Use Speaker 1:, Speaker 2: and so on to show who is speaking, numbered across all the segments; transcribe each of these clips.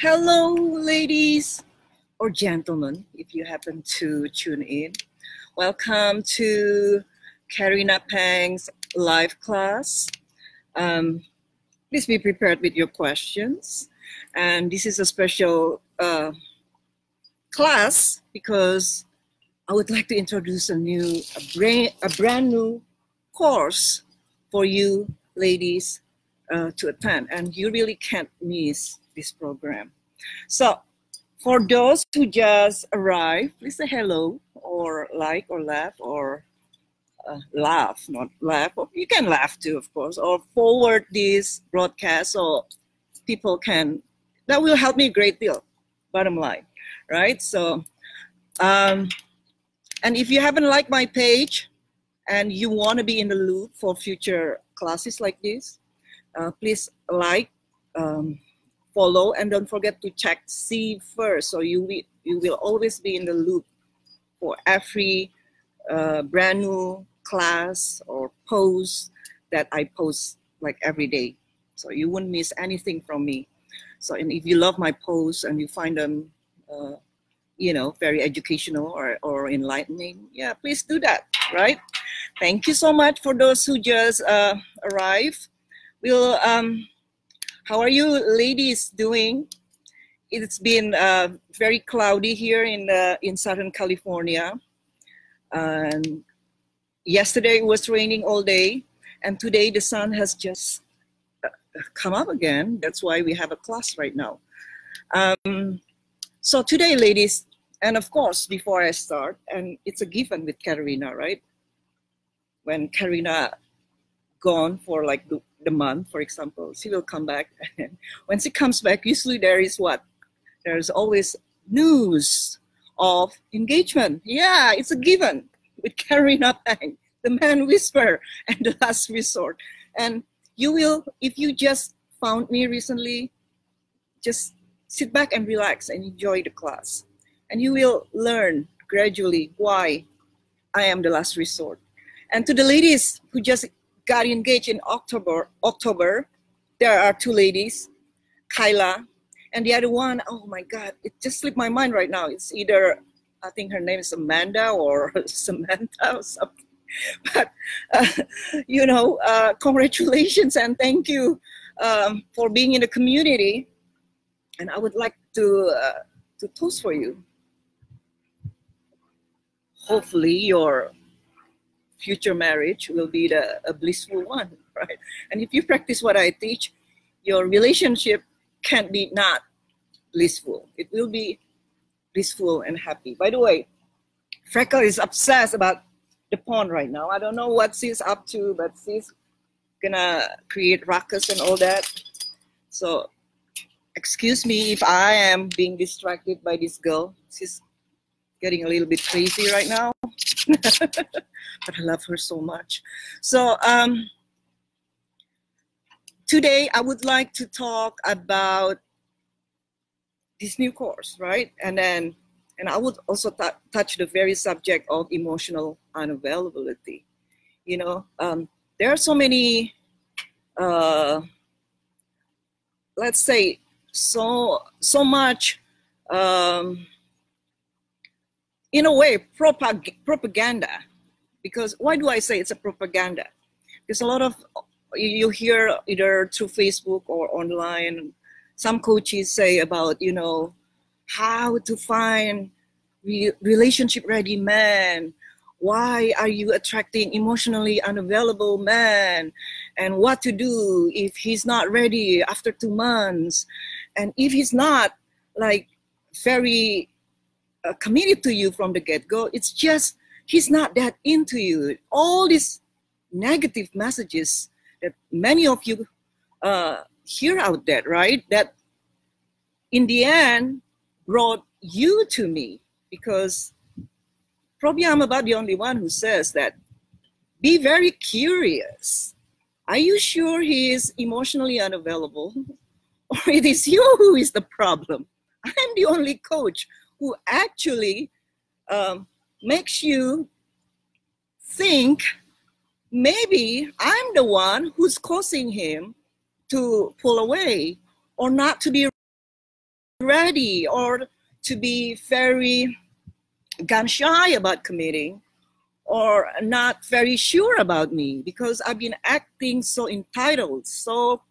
Speaker 1: Hello, ladies or gentlemen, if you happen to tune in. Welcome to Karina Pang's live class. Please be prepared with your questions. And this is a special class because I would like to introduce a brand new course for you ladies to attend, and you really can't miss this program. So for those who just arrived, please say hello or like or laugh or laugh, not laugh. You can laugh too, of course, or forward this broadcast so people can, that will help me a great deal, bottom line, right? So, and if you haven't liked my page and you want to be in the loop for future classes like this, please like, follow, and don't forget to check see first, so you will always be in the loop for every brand new class or post that I post like every day, so you wouldn't miss anything from me. So, and if you love my posts and you find them very educational or enlightening, yeah, please do that, right? Thank you so much for those who just arrived. We'll how are you ladies doing? It's been very cloudy here in Southern California. And yesterday it was raining all day, and today the sun has just come up again. That's why we have a class right now. So today, ladies, and of course, before I start, and it's a given with Karina, right? When Karina gone for like the month, for example, she will come back. And when she comes back, usually there is what? There's always news of engagement. Yeah, it's a given with Karina Pang, the man whisperer and the last resort. And you will, if you just found me recently, just sit back and relax and enjoy the class. And you will learn gradually why I am the last resort. And to the ladies who just got engaged in October, there are two ladies, Kyla, and the other one, oh my God, it just slipped my mind right now. It's either, I think her name is Amanda or Samantha or something. But, congratulations and thank you for being in the community. And I would like to toast for you. Hopefully your future marriage will be a blissful one, right? And if you practice what I teach, your relationship can't be not blissful. It will be blissful and happy. By the way, Freckle is obsessed about the pond right now. I don't know what she's up to, but she's gonna create ruckus and all that. So excuse me if I am being distracted by this girl. She's getting a little bit crazy right now. But I love her so much. So today I would like to talk about this new course, right? And I would also touch the very subject of emotional unavailability. There are so many, let's say, so much, in a way, propaganda. Because why do I say it's a propaganda? Because a lot of, you hear either through Facebook or online, some coaches say about, how to find relationship ready man. Why are you attracting emotionally unavailable man? And what to do if he's not ready after 2 months? And if he's not like very committed to you from the get-go, it's just he's not that into you. All these negative messages that many of you hear out there, right? That in the end brought you to me, because probably I'm about the only one who says that be very curious. Are you sure he is emotionally unavailable? Or it is you who is the problem? I'm the only coach who actually makes you think maybe I'm the one who's causing him to pull away or not to be ready or to be very gun shy about committing, or not very sure about me because I've been acting so entitled, so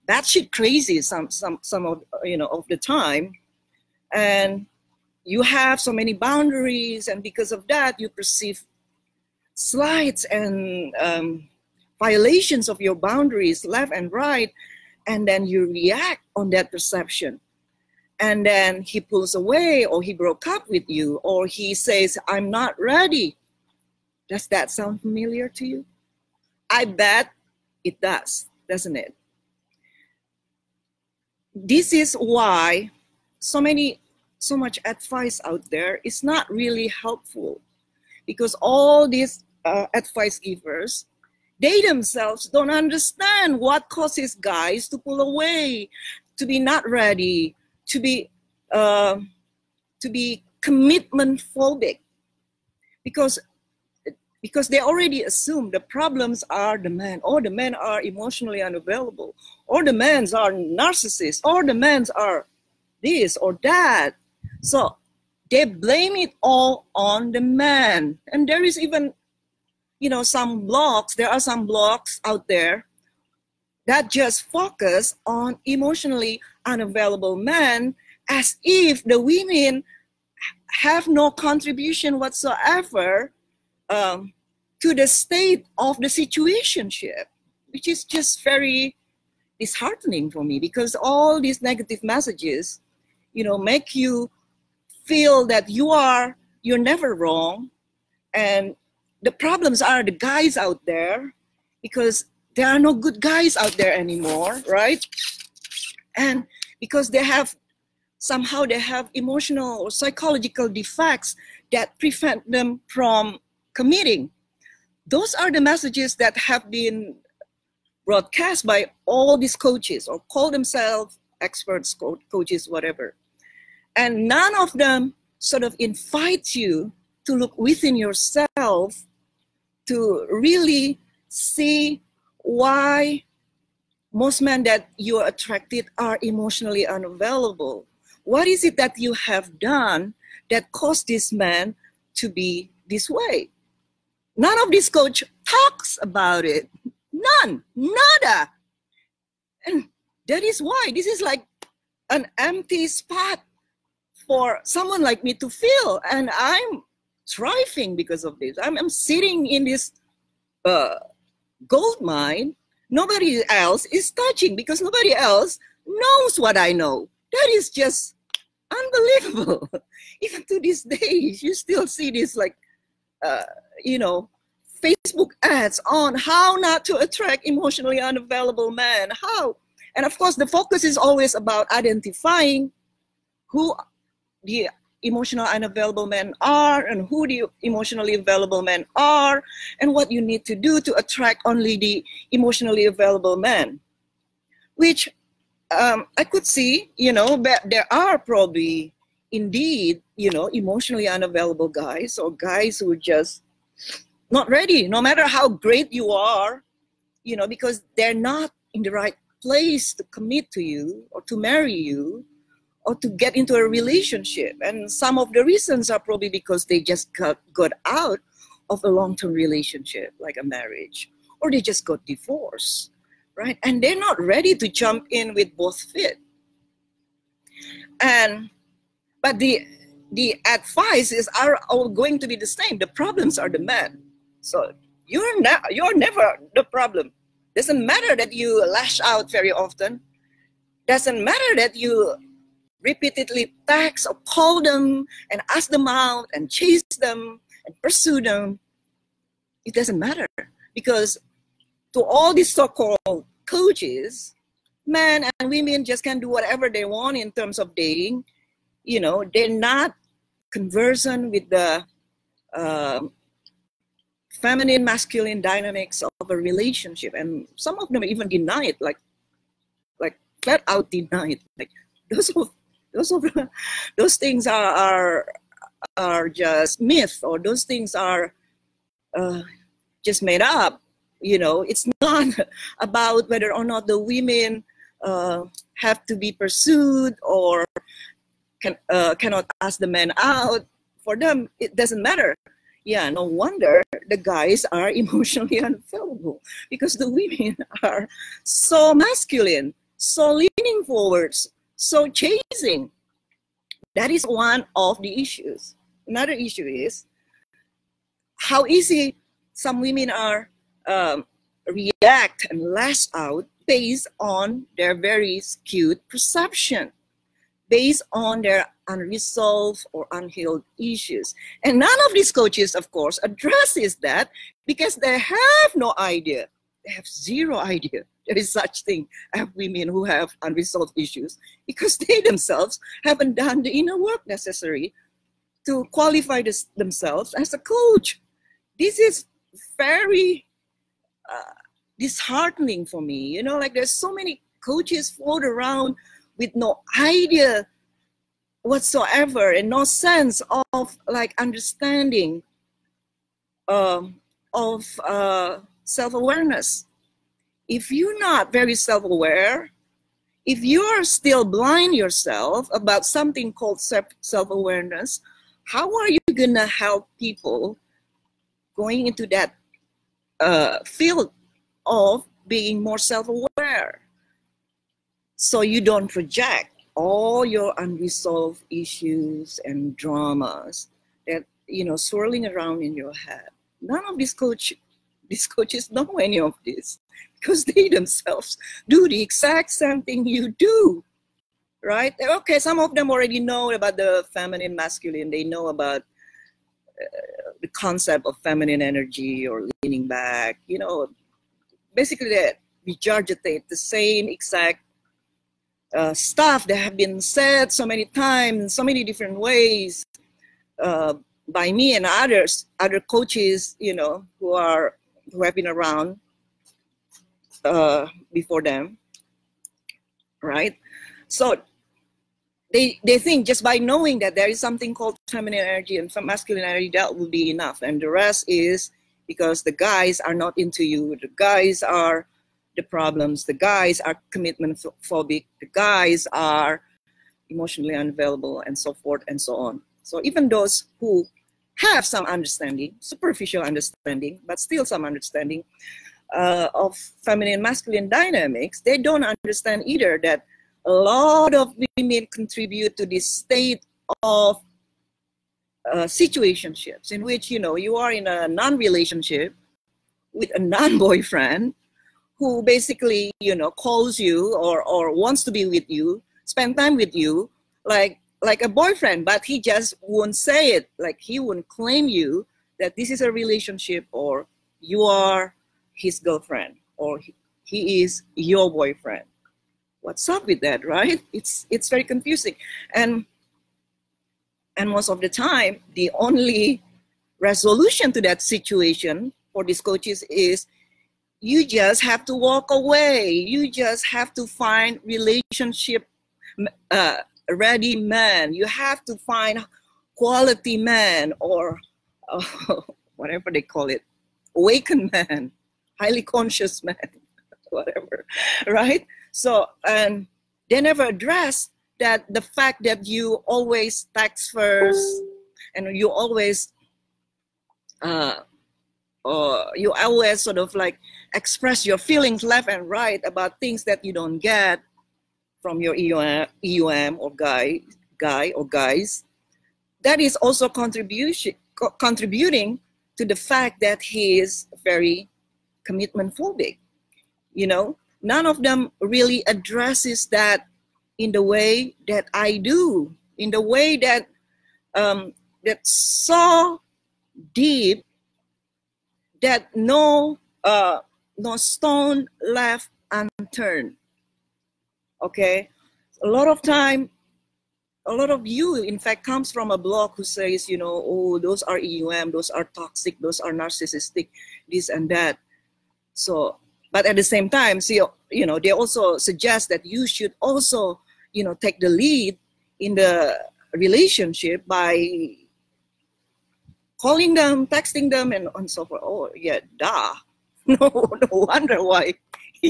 Speaker 1: batshit crazy some of of the time, and you have so many boundaries, and because of that you perceive slights and violations of your boundaries left and right, and then you react on that perception. And then he pulls away, or he broke up with you, or he says, I'm not ready. Does that sound familiar to you? I bet it does, doesn't it? This is why so much advice out there is not really helpful, because all these advice givers, they themselves don't understand what causes guys to pull away, to be not ready, to be commitment phobic, because they already assume the problems are the man, or the men are emotionally unavailable, or the men are narcissists, or the men are this or that. So they blame it all on the man. And there is even, some blogs, there are some blogs out there that just focus on emotionally unavailable men, as if the women have no contribution whatsoever to the state of the situationship, which is just very disheartening for me, because all these negative messages, make you feel that you're never wrong, and the problems are the guys out there, because there are no good guys out there anymore, right? And because somehow they have emotional or psychological defects that prevent them from committing. Those are the messages that have been broadcast by all these coaches, or call themselves experts, coaches, whatever. And none of them sort of invite you to look within yourself to really see why most men that you are attracted are emotionally unavailable. What is it that you have done that caused this man to be this way? None of this coach talks about it. None, nada. And that is why this is like an empty spot for someone like me to fill. And I'm thriving because of this. I'm sitting in this gold mine. Nobody else is touching, because nobody else knows what I know. That is just unbelievable. Even to this day, you still see this Facebook ads on how not to attract emotionally unavailable men. How? And of course, the focus is always about identifying who the emotional unavailable men are, and who the emotionally available men are, and what you need to do to attract only the emotionally available men. Which I could see, but there are probably indeed, emotionally unavailable guys, or guys who are just not ready, no matter how great you are, because they're not in the right place to commit to you, or to marry you, or to get into a relationship. And some of the reasons are probably because they just got out of a long-term relationship, like a marriage, or they just got divorced, right? And they're not ready to jump in with both feet. But the advice are all going to be the same. The problems are the men. So you're never the problem. Doesn't matter that you lash out very often. Doesn't matter that you repeatedly text or call them and ask them out and chase them and pursue them. It doesn't matter, because to all these so-called coaches, men and women just can do whatever they want in terms of dating. They're not conversant with the feminine masculine dynamics of a relationship, and some of them even deny it, like flat out deny it. Like those things are just myth, or those things are just made up. It's not about whether or not the women have to be pursued or cannot ask the man out. For them, it doesn't matter. Yeah, no wonder the guys are emotionally unavailable, because the women are so masculine, so leaning forwards, so chasing. That is one of the issues. Another issue is how easy some women are react and lash out based on their very skewed perception, based on their unresolved or unhealed issues. And none of these coaches, of course, addresses that, because they have no idea. They have zero idea there is such thing as women who have unresolved issues, because they themselves haven't done the inner work necessary to qualify themselves as a coach. This is very disheartening for me. You know, like there's so many coaches float around with no idea whatsoever and no sense of like understanding of self-awareness. If you're not very self-aware, if you're still blind yourself about something called self-awareness, how are you gonna help people going into that field of being more self-aware, so you don't project all your unresolved issues and dramas that, you know, swirling around in your head? None of these coaches know any of this, because they themselves do the exact same thing you do, right? Okay, some of them already know about the feminine, masculine. They know about the concept of feminine energy or leaning back, you know, basically that regurgitate the same exact stuff that have been said so many times, so many different ways by me and other coaches, you know, who have been around before them, right? So they think just by knowing that there is something called feminine energy and masculine energy, that will be enough, and the rest is because the guys are not into you, the guys are the problems, the guys are commitment phobic, the guys are emotionally unavailable, and so forth and so on. So even those who have some understanding, superficial understanding, but still some understanding of feminine and masculine dynamics, they don't understand either that a lot of women contribute to this state of situationships in which, you know, you are in a non-relationship with a non-boyfriend who basically, you know, calls you or wants to be with you, spend time with you like a boyfriend, but he just won't say it. Like he won't claim you that this is a relationship, or you are his girlfriend, or he is your boyfriend. What's up with that, right? It's very confusing. And most of the time, the only resolution to that situation for these coaches is you just have to walk away. You just have to find relationship ready man. You have to find quality man, or whatever they call it, awakened man, highly conscious man, whatever, right? So, and they never address that the fact that you always text first, and you always sort of like express your feelings left and right about things that you don't get from your EUM or guy or guys. That is also contributing to the fact that he is very commitment phobic. You know, none of them really addresses that in the way that I do, in the way that that's so deep that no stone left unturned. Okay, a lot of you, in fact, comes from a blog who says, you know, oh, those are EUM, those are toxic, those are narcissistic, this and that. So, but at the same time, see, you know, they also suggest that you should also, you know, take the lead in the relationship by calling them, texting them, and so forth. Oh, yeah, duh. No wonder why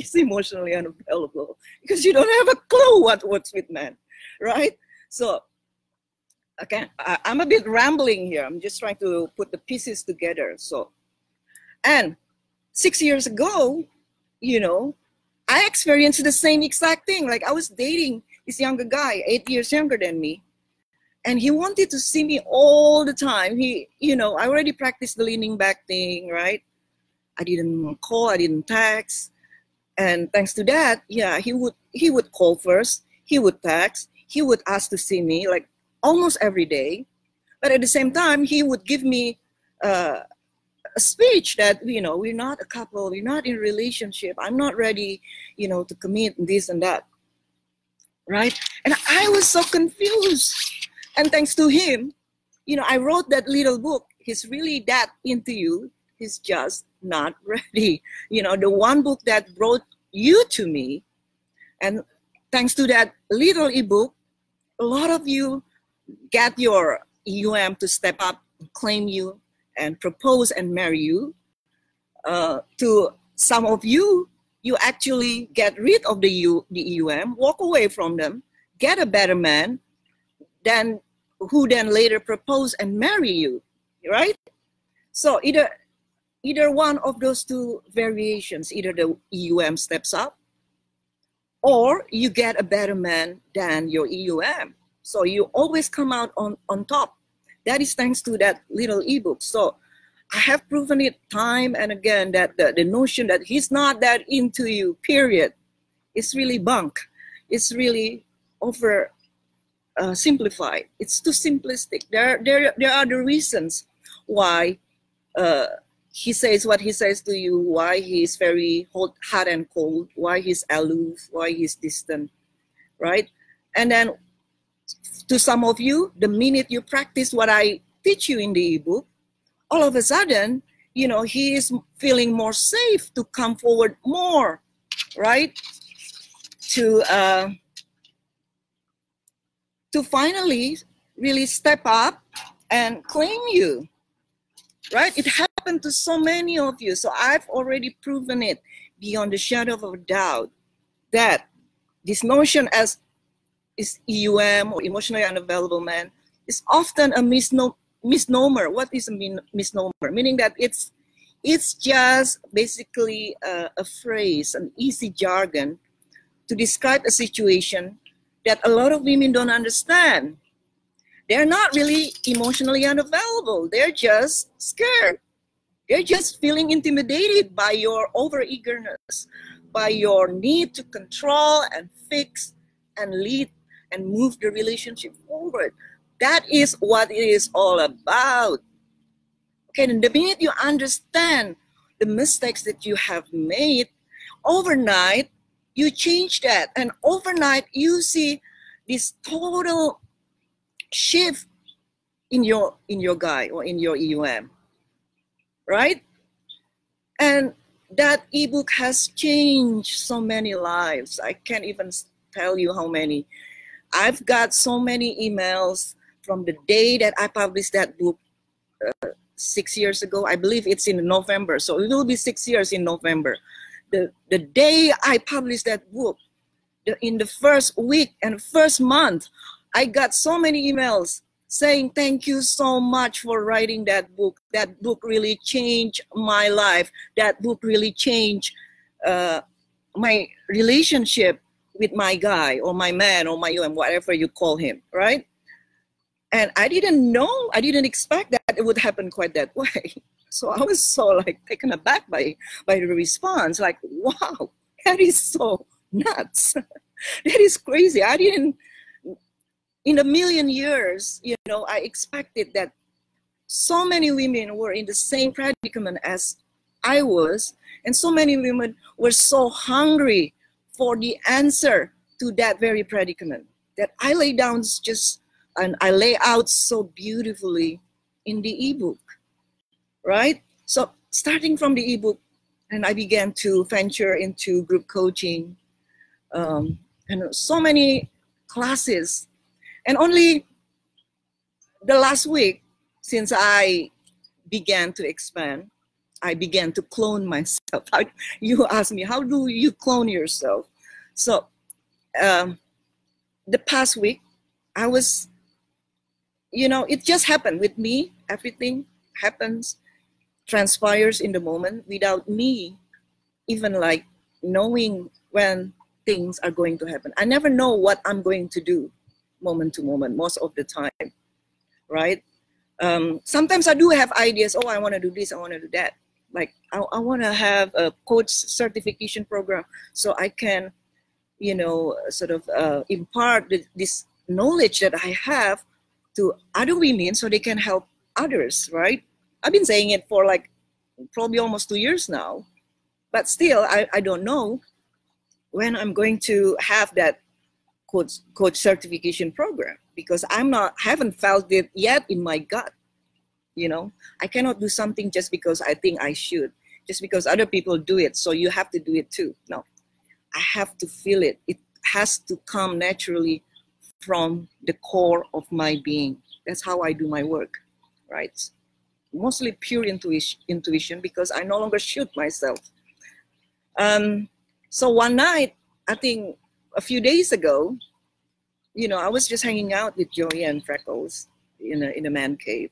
Speaker 1: he's emotionally unavailable because you don't have a clue what's with men, right? So, okay, I'm a bit rambling here. I'm just trying to put the pieces together. So, and 6 years ago, you know, I experienced the same exact thing. Like I was dating this younger guy, 8 years younger than me. And he wanted to see me all the time. He, you know, I already practiced the leaning back thing, right? I didn't call, I didn't text. And thanks to that, yeah, he would call first, he would text, he would ask to see me like almost every day. But at the same time, he would give me a speech that, you know, we're not a couple, we're not in a relationship, I'm not ready, you know, to commit and this and that, right? And I was so confused. And thanks to him, you know, I wrote that little book. He's really that into you. He's just not ready. You know, the one book that brought you to me. And thanks to that little ebook, a lot of you get your EUM to step up, claim you, and propose and marry you. To some of you, you actually get rid of the EUM, walk away from them, get a better man, who then later propose and marry you, right? So either one of those two variations, either the EUM steps up or you get a better man than your EUM. So you always come out on top. That is thanks to that little ebook. So I have proven it time and again that the notion that he's not that into you, period, is really bunk. It's really over simplified. It's too simplistic. There are the reasons why he says what he says to you, why he's very hot and cold, why he's aloof, why he's distant, right? And then to some of you, the minute you practice what I teach you in the ebook, all of a sudden, you know, he is feeling more safe to come forward more, right? To finally really step up and claim you, right? It happened to so many of you. So I've already proven it beyond the shadow of a doubt that this notion as is EUM or emotionally unavailable man is often a misnomer. What is a misnomer? Meaning that it's just basically a phrase, an easy jargon to describe a situation that a lot of women don't understand. They're not really emotionally unavailable. They're just scared. They're just feeling intimidated by your over-eagerness, by your need to control and fix and lead and move the relationship forward. That is what it is all about. Okay, and the minute you understand the mistakes that you have made, overnight, you change that. And overnight, you see this total shift in your guy or in your EUM, right? And that ebook has changed so many lives. I can't even tell you how many. I've got so many emails from the day that I published that book 6 years ago. I believe it's in November, so it will be 6 years in November. The day I published that book, in the first week and first month, I got so many emails saying, thank you so much for writing that book. That book really changed my life. That book really changed my relationship with my guy or my man or my whatever you call him, right? And I didn't know, I didn't expect that it would happen quite that way. So I was so like taken aback by the response, like, wow, that is so nuts. That is crazy. I didn't, in a million years, you know, I expected that so many women were in the same predicament as I was, and so many women were so hungry for the answer to that very predicament that I lay down and I lay out so beautifully in the ebook, right? So starting from the ebook, and I began to venture into group coaching, and so many classes. And only the last week, since I began to expand, I began to clone myself. You ask me, how do you clone yourself? So the past week, I was, it just happened with me. Everything happens, transpires in the moment without me even like knowing when things are going to happen. I never know what I'm going to do moment to moment, most of the time, right? Sometimes I do have ideas. Oh, I want to do this, I want to do that. Like I want to have a coach certification program so I can, sort of impart this knowledge that I have to other women so they can help others, right? I've been saying it for like probably almost 2 years now, but still I don't know when I'm going to have that coach certification program, because haven't felt it yet in my gut. I cannot do something just because I think I should, just because other people do it, so you have to do it too. No, I have to feel it. It has to come naturally from the core of my being. That's how I do my work, right? Mostly pure intuition, because I no longer shoot myself. So one night, I think a few days ago, I was just hanging out with Joey and Freckles in a man cave.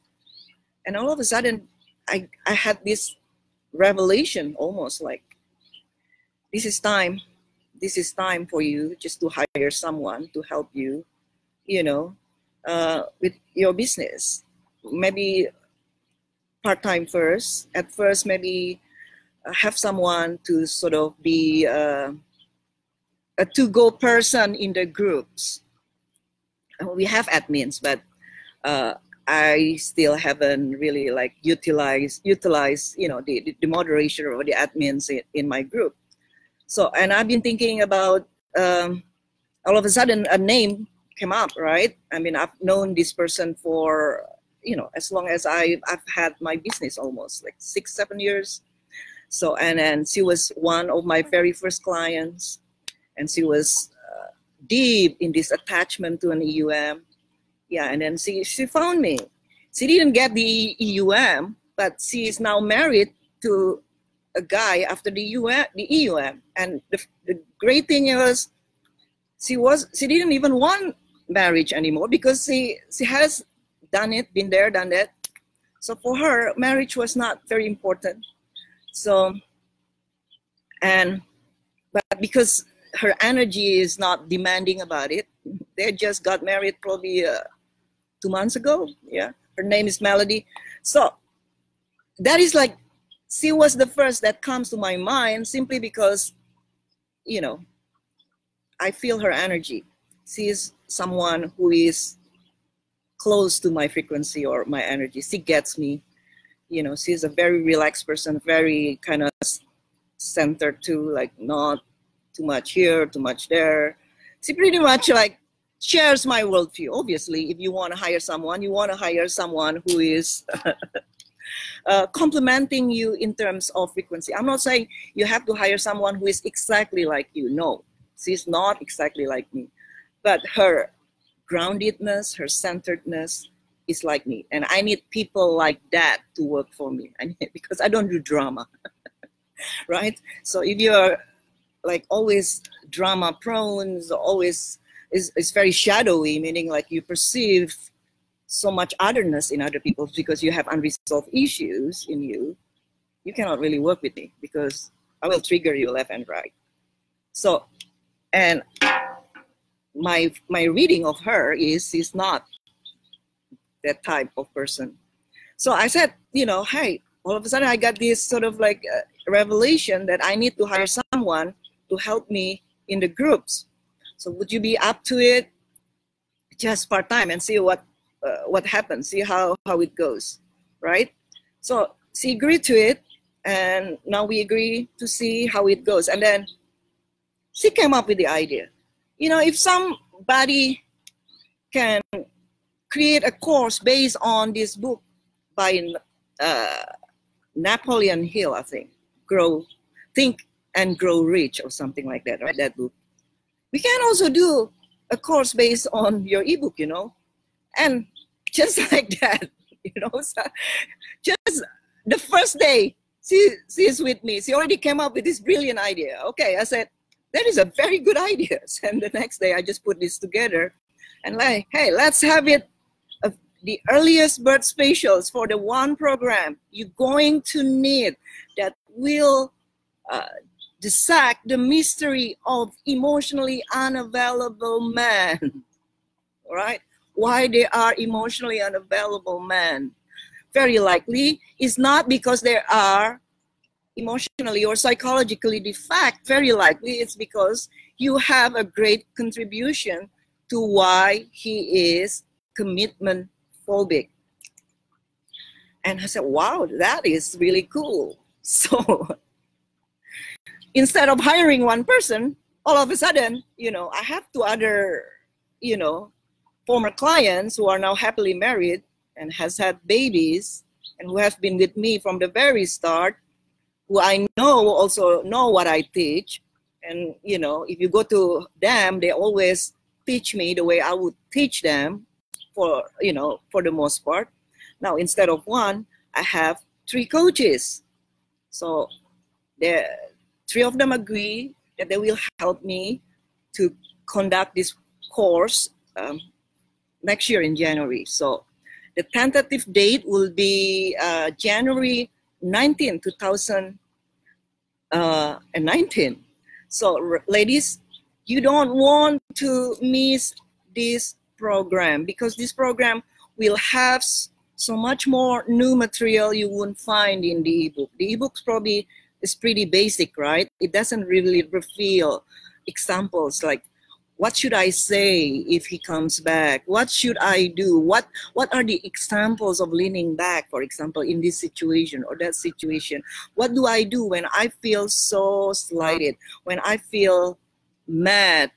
Speaker 1: And all of a sudden, I had this revelation, almost like, this is time for you just to hire someone to help you, with your business. Maybe part-time first. At first, maybe have someone to sort of be a to-go person in the groups. We have admins, but I still haven't really like utilized the moderation or the admins in my group. So, and I've been thinking about, all of a sudden a name came up, right? I mean, I've known this person for, as long as I've had my business, almost like 6-7 years. So, and then she was one of my very first clients, and she was deep in this attachment to an EUM. Yeah, and then she found me. She didn't get the EUM, but she is now married to a guy after the EUM. And the great thing was, she didn't even want marriage anymore, because she has done it, been there, done that. So for her, marriage was not very important. So, but because her energy is not demanding about it, they just got married probably 2 months ago. Yeah, her name is Melody. So that is like, she was the first that comes to my mind, simply because, I feel her energy. She is someone who is close to my frequency or my energy. She gets me. She's a very relaxed person, very kind of centered too, like not too much here, too much there. She pretty much like shares my worldview. Obviously, if you want to hire someone, you want to hire someone who is complementing you in terms of frequency. I'm not saying you have to hire someone who is exactly like you. No, she's not exactly like me. But her groundedness, her centeredness is like me. And I need people like that to work for me. Because I don't do drama, right? So if you're like always drama prone, always is very shadowy, meaning like you perceive so much otherness in other people because you have unresolved issues in you, you cannot really work with me, because I will trigger you left and right. So, and my reading of her is she's not that type of person. So I said, hey, all of a sudden I got this sort of like revelation that I need to hire someone to help me in the groups. So would you be up to it, just part-time, and see what happens, see how it goes, right? So she agreed to it, and now we agree to see how it goes. And then she came up with the idea, if somebody can create a course based on this book by Napoleon Hill, I think, Think and Grow Rich, or something like that, right? That book. We can also do a course based on your ebook, and just like that, so just the first day, she's with me. She already came up with this brilliant idea. Okay, I said, that is a very good idea. And the next day I just put this together and like, hey, let's have it the earliest birth specials for the one program you're going to need that will dissect the mystery of emotionally unavailable men. All right? Why they are emotionally unavailable men. Very likely is not because they are emotionally or psychologically defect. Very likely it's because you have a great contribution to why he is commitment phobic. And I said, wow, that is really cool. So instead of hiring one person, all of a sudden, you know, I have two other, you know, former clients who are now happily married and has had babies and who have been with me from the very start, who I know also know what I teach. And, you know, if you go to them, they always teach me the way I would teach them for, you know, for the most part. Now, instead of one, I have 3 coaches. So the 3 of them agree that they will help me to conduct this course next year in January. So the tentative date will be January 19, 2019. So ladies, you don't want to miss this program because this program will have so much more new material you won't find in the ebook. The ebook probably is pretty basic, right? It doesn't really reveal examples like, what should I say if he comes back? What should I do? What are the examples of leaning back, for example, in this situation or that situation? What do I do when I feel so slighted? When I feel mad?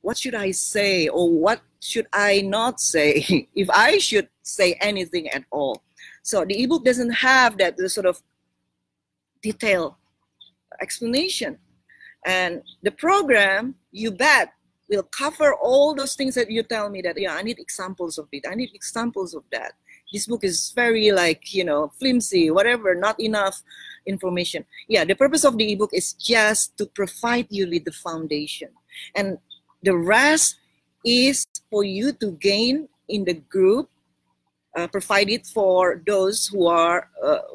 Speaker 1: What should I say or what should I not say if I should say anything at all? So the ebook doesn't have that sort of detailed explanation. And the program, you bet, will cover all those things that you tell me that, yeah, I need examples of it. I need examples of that. This book is very like, you know, flimsy, whatever, not enough information. Yeah, the purpose of the ebook is just to provide you with the foundation. And the rest is for you to gain in the group, provided for those who are,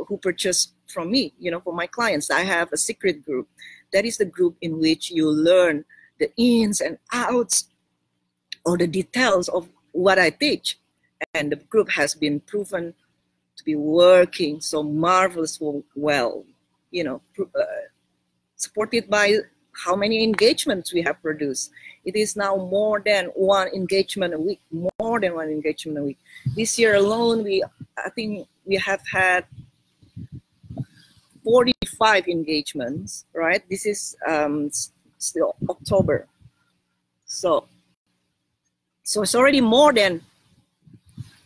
Speaker 1: who purchase from me, you know, for my clients. I have a secret group. That is the group in which you learn the ins and outs or the details of what I teach. And the group has been proven to be working so marvelously well, you know, supported by how many engagements we have produced. It is now more than 1 engagement a week, more than 1 engagement a week. This year alone, I think we have had 45 engagements, right? This is still October. So it's already more than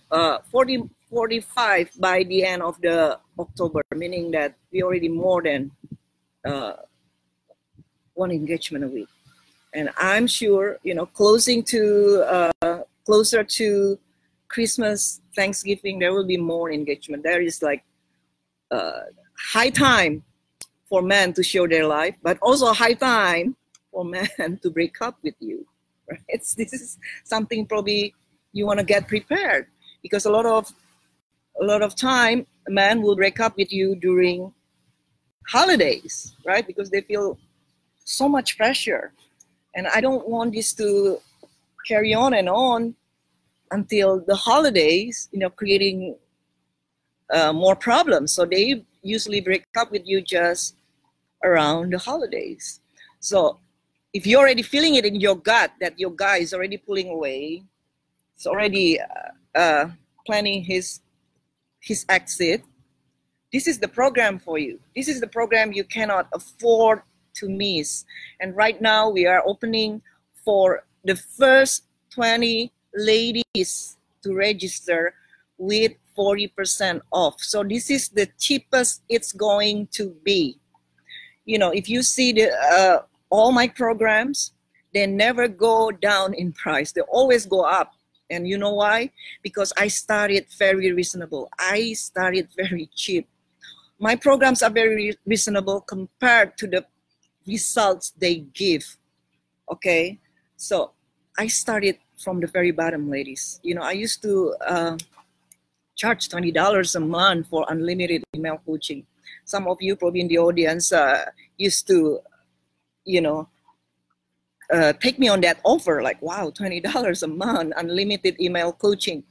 Speaker 1: 45 by the end of the October, meaning that we already more than 1 engagement a week. And I'm sure, you know, closer to Christmas, Thanksgiving, there will be more engagement. There is like high time for men to show their life, but also high time for men to break up with you. Right? This is something probably you want to get prepared, because a lot of time a man will break up with you during holidays, right? Because they feel so much pressure, and I don't want this to carry on and on until the holidays, you know, creating more problems. So they usually break up with you just around the holidays. So if you're already feeling it in your gut that your guy is already pulling away, it's already planning his exit, this is the program for you. This is the program you cannot afford to miss. And right now we are opening for the first 20 ladies to register with 40% off. So this is the cheapest it's going to be. You know, if you see the all my programs, they never go down in price. They always go up. And you know why? Because I started very reasonable. I started very cheap. my programs are very reasonable compared to the results they give. Okay, so I started from the very bottom, ladies. You know, I used to charge $20 a month for unlimited email coaching. Some of you probably in the audience used to, you know, take me on that offer, like, wow, $20 a month, unlimited email coaching.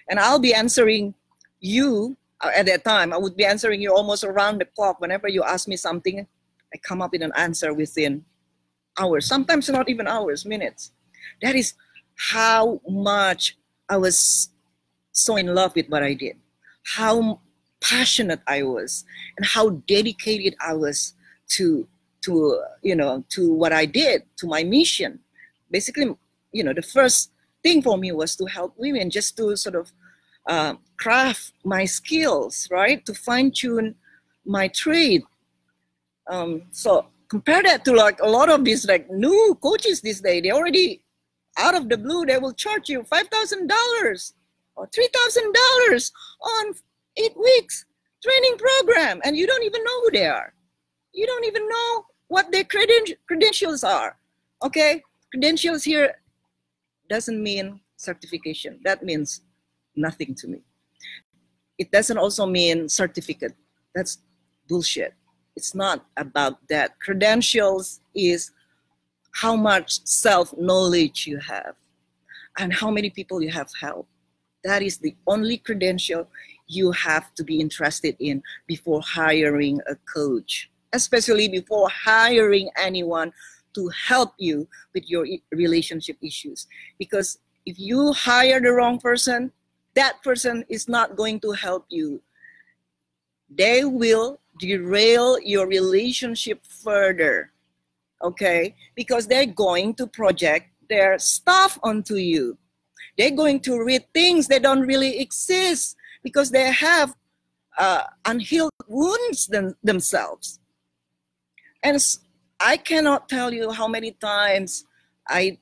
Speaker 1: And I'll be answering you at that time. I would be answering you almost around the clock. Whenever you ask me something, I come up with an answer within hours, sometimes not even hours, minutes. That is how much I was so in love with what I did, how passionate I was, and how dedicated I was to you know, to what I did, to my mission. Basically, you know, the first thing for me was to help women, just to sort of craft my skills, right, to fine-tune my trade. So compare that to like a lot of these like new coaches this day. They already, out of the blue, they will charge you $5,000 or $3,000 on 8 weeks training program, and you don't even know who they are. You don't even know what their credentials are. Okay, credentials here doesn't mean certification. That means nothing to me. It doesn't also mean certificate. That's bullshit. It's not about that. Credentials is how much self-knowledge you have and how many people you have helped. That is the only credential you have to be interested in before hiring a coach, especially before hiring anyone to help you with your relationship issues. Because if you hire the wrong person, that person is not going to help you. They will derail your relationship further, okay? Because they're going to project their stuff onto you. They're going to read things that don't really exist because they have unhealed wounds themselves. And I cannot tell you how many times I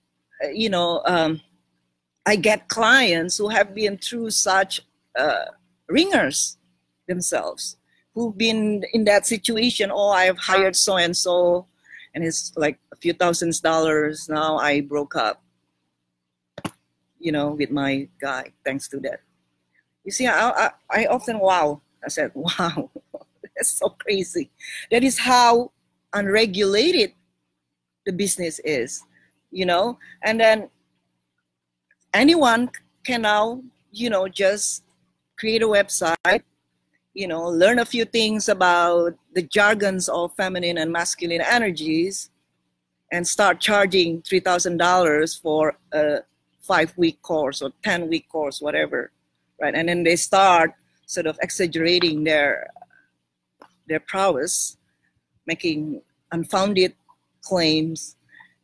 Speaker 1: get clients who have been through such ringers themselves, who've been in that situation. Oh, I have hired so-and-so, and it's like a few $1000s. Now I broke up, you know, with my guy, thanks to that. You see, I often, wow, I said, wow, that's so crazy. That is how unregulated the business is, you know. And then anyone can now, you know, just create a website, you know, learn a few things about the jargons of feminine and masculine energies, and start charging $3,000 for a 5-week course or 10-week course, whatever, right? And then they start sort of exaggerating their prowess, making unfounded claims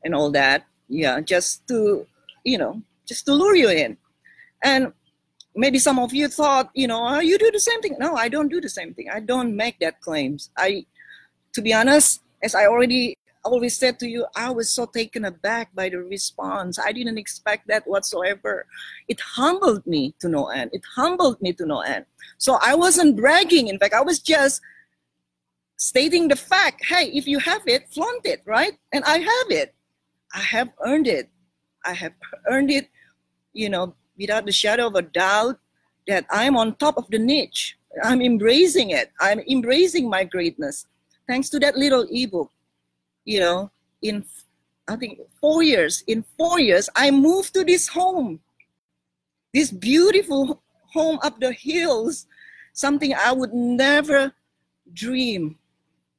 Speaker 1: and all that, yeah, just to, you know, just to lure you in. And maybe some of you thought, you know, oh, you do the same thing. No, I don't do the same thing. I don't make that claims. To be honest, as I always said to you, I was so taken aback by the response. I didn't expect that whatsoever. It humbled me to no end. It humbled me to no end. So I wasn't bragging. In fact, I was just stating the fact, hey, if you have it, flaunt it, right? And I have it. I have earned it. I have earned it, you know, without the shadow of a doubt, that I'm on top of the niche. I'm embracing it. I'm embracing my greatness. Thanks to that little ebook, you know, in, I think, 4 years. In 4 years, I moved to this home, this beautiful home up the hills, something I would never dream.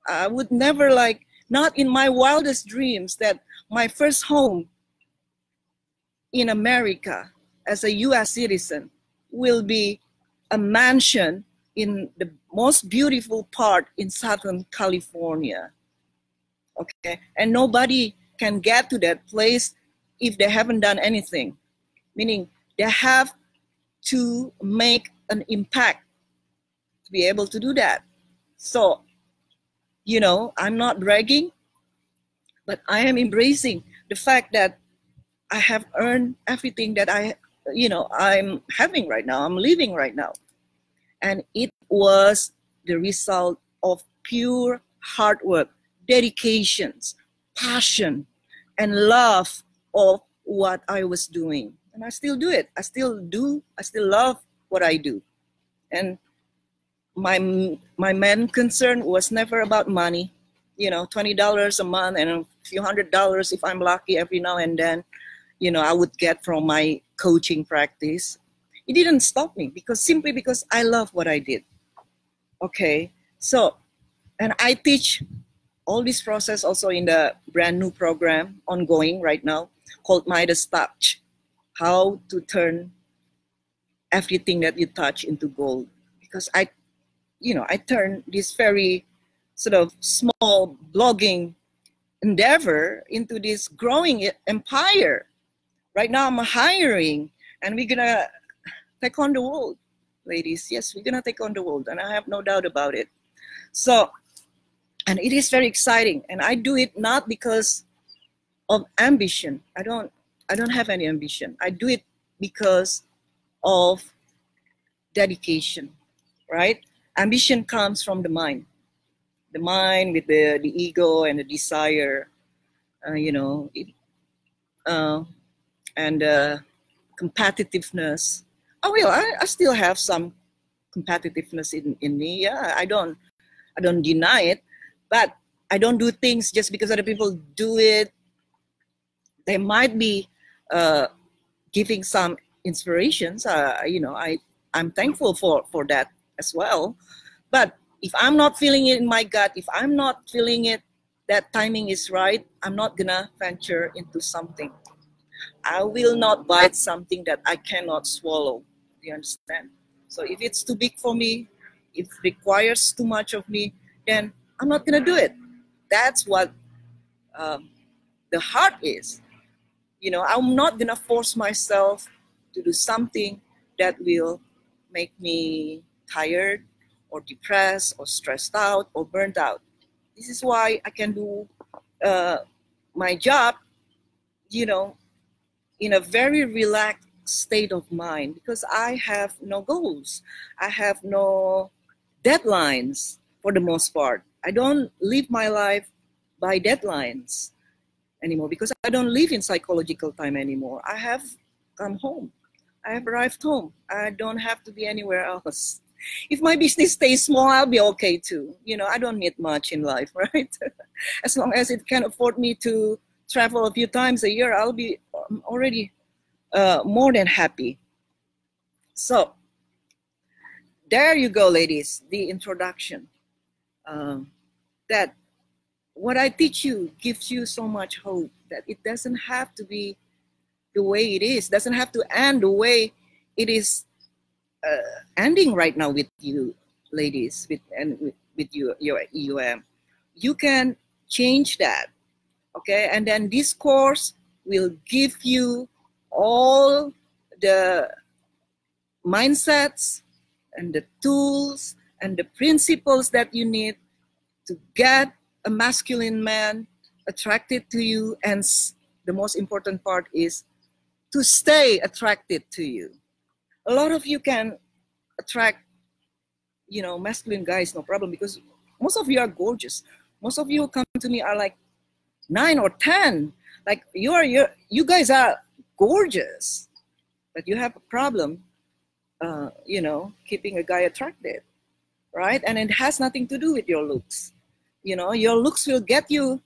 Speaker 1: I would never, like, not in my wildest dreams, that my first home in America as a US citizen will be a mansion in the most beautiful part in Southern California. Okay, and nobody can get to that place if they haven't done anything, meaning they have to make an impact to be able to do that. So, you know, I'm not bragging, but I am embracing the fact that I have earned everything that I'm having right now, I'm living right now. And it was the result of pure hard work, dedications, passion, and love of what I was doing. And I still do it. I still love what I do. And my main concern was never about money. You know, $20 a month and a few $100 if I'm lucky every now and then, you know, I would get from my coaching practice. It didn't stop me simply because I love what I did. Okay, so, and I teach all this process also in the brand new program ongoing right now called Midas Touch, how to turn everything that you touch into gold. Because I turned this very sort of small blogging endeavor into this growing empire. Right now I'm hiring and we're gonna take on the world, ladies. Yes, we're gonna take on the world and I have no doubt about it. So, and it is very exciting, and I do it not because of ambition. I don't have any ambition. I do it because of dedication, right? Ambition comes from the mind with the ego and the desire, and competitiveness. Oh well, I still have some competitiveness in me. Yeah, I don't deny it, but I don't do things just because other people do it. They might be giving some inspirations. I'm thankful for that as well. But if I'm not feeling it in my gut, if I'm not feeling it, that timing is right, I'm not gonna venture into something. I will not bite something that I cannot swallow. Do you understand? So if it's too big for me, if it requires too much of me, then I'm not gonna do it. That's what the heart is. You know, I'm not gonna force myself to do something that will make me tired or depressed or stressed out or burnt out. This is why I can do my job, you know, in a very relaxed state of mind, because I have no goals. I have no deadlines for the most part. I don't live my life by deadlines anymore because I don't live in psychological time anymore. I have come home. I have arrived home. I don't have to be anywhere else. If my business stays small, I'll be okay too. You know, I don't need much in life, right? As long as it can afford me to travel a few times a year, I'll be already more than happy. So there you go, ladies, the introduction. That what I teach you gives you so much hope that it doesn't have to be the way it is, doesn't have to end the way it is ending right now with you, ladies, with your EUM. You can change that, okay? And then this course will give you all the mindsets and the tools and the principles that you need to get a masculine man attracted to you, and the most important part is to stay attracted to you. A lot of you can attract, you know, masculine guys, no problem, because most of you are gorgeous. Most of you who come to me are like 9 or 10. Like you guys are gorgeous, but you have a problem, you know, keeping a guy attracted, right? And it has nothing to do with your looks. You know, your looks will get you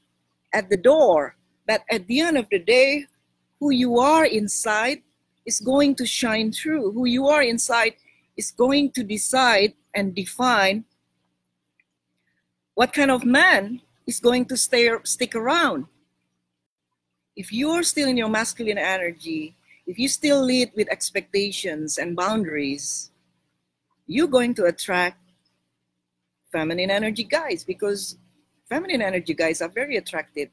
Speaker 1: at the door, but at the end of the day, who you are inside is going to shine through. Who you are inside is going to decide and define what kind of man is going to stick around. If you're still in your masculine energy, if you still lead with expectations and boundaries, you're going to attract feminine energy guys, because feminine energy guys are very attracted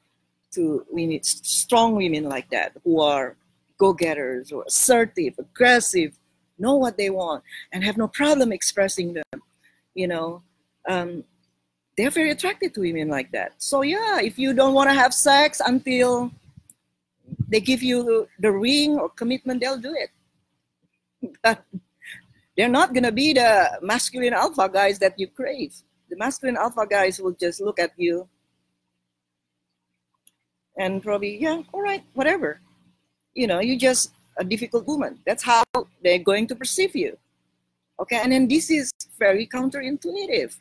Speaker 1: to women, strong women like that, who are go-getters or assertive, aggressive, know what they want, and have no problem expressing them. You know, they're very attracted to women like that. So yeah, if you don't want to have sex until they give you the ring or commitment, they'll do it. But they're not gonna be the masculine alpha guys that you crave. The masculine alpha guys will just look at you and probably, yeah, all right, whatever. You know, you're just a difficult woman. That's how they're going to perceive you. Okay, and then this is very counterintuitive.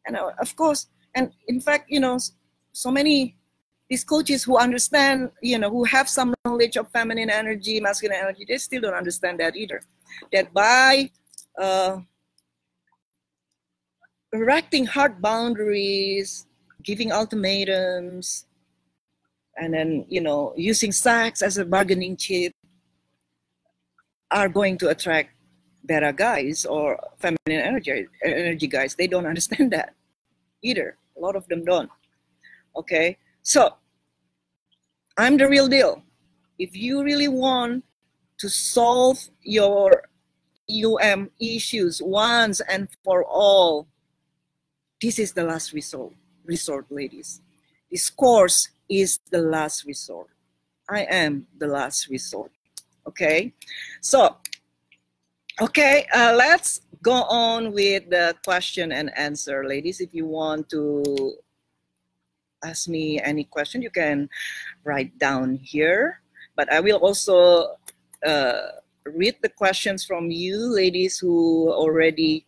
Speaker 1: And of course, and in fact, you know, so many these coaches who understand, you know, who have some knowledge of feminine energy, masculine energy, they still don't understand that either. That by erecting hard boundaries, giving ultimatums, and then, you know, using sex as a bargaining chip are going to attract beta guys or feminine energy guys. They don't understand that either. A lot of them don't. Okay, so I'm the real deal. If you really want to solve your issues once and for all, this is the last resort, ladies. This course is the last resort. I am the last resort. Okay, so okay, let's go on with the question and answer, ladies. If you want to ask me any question, you can write down here. But I will also read the questions from you, ladies, who already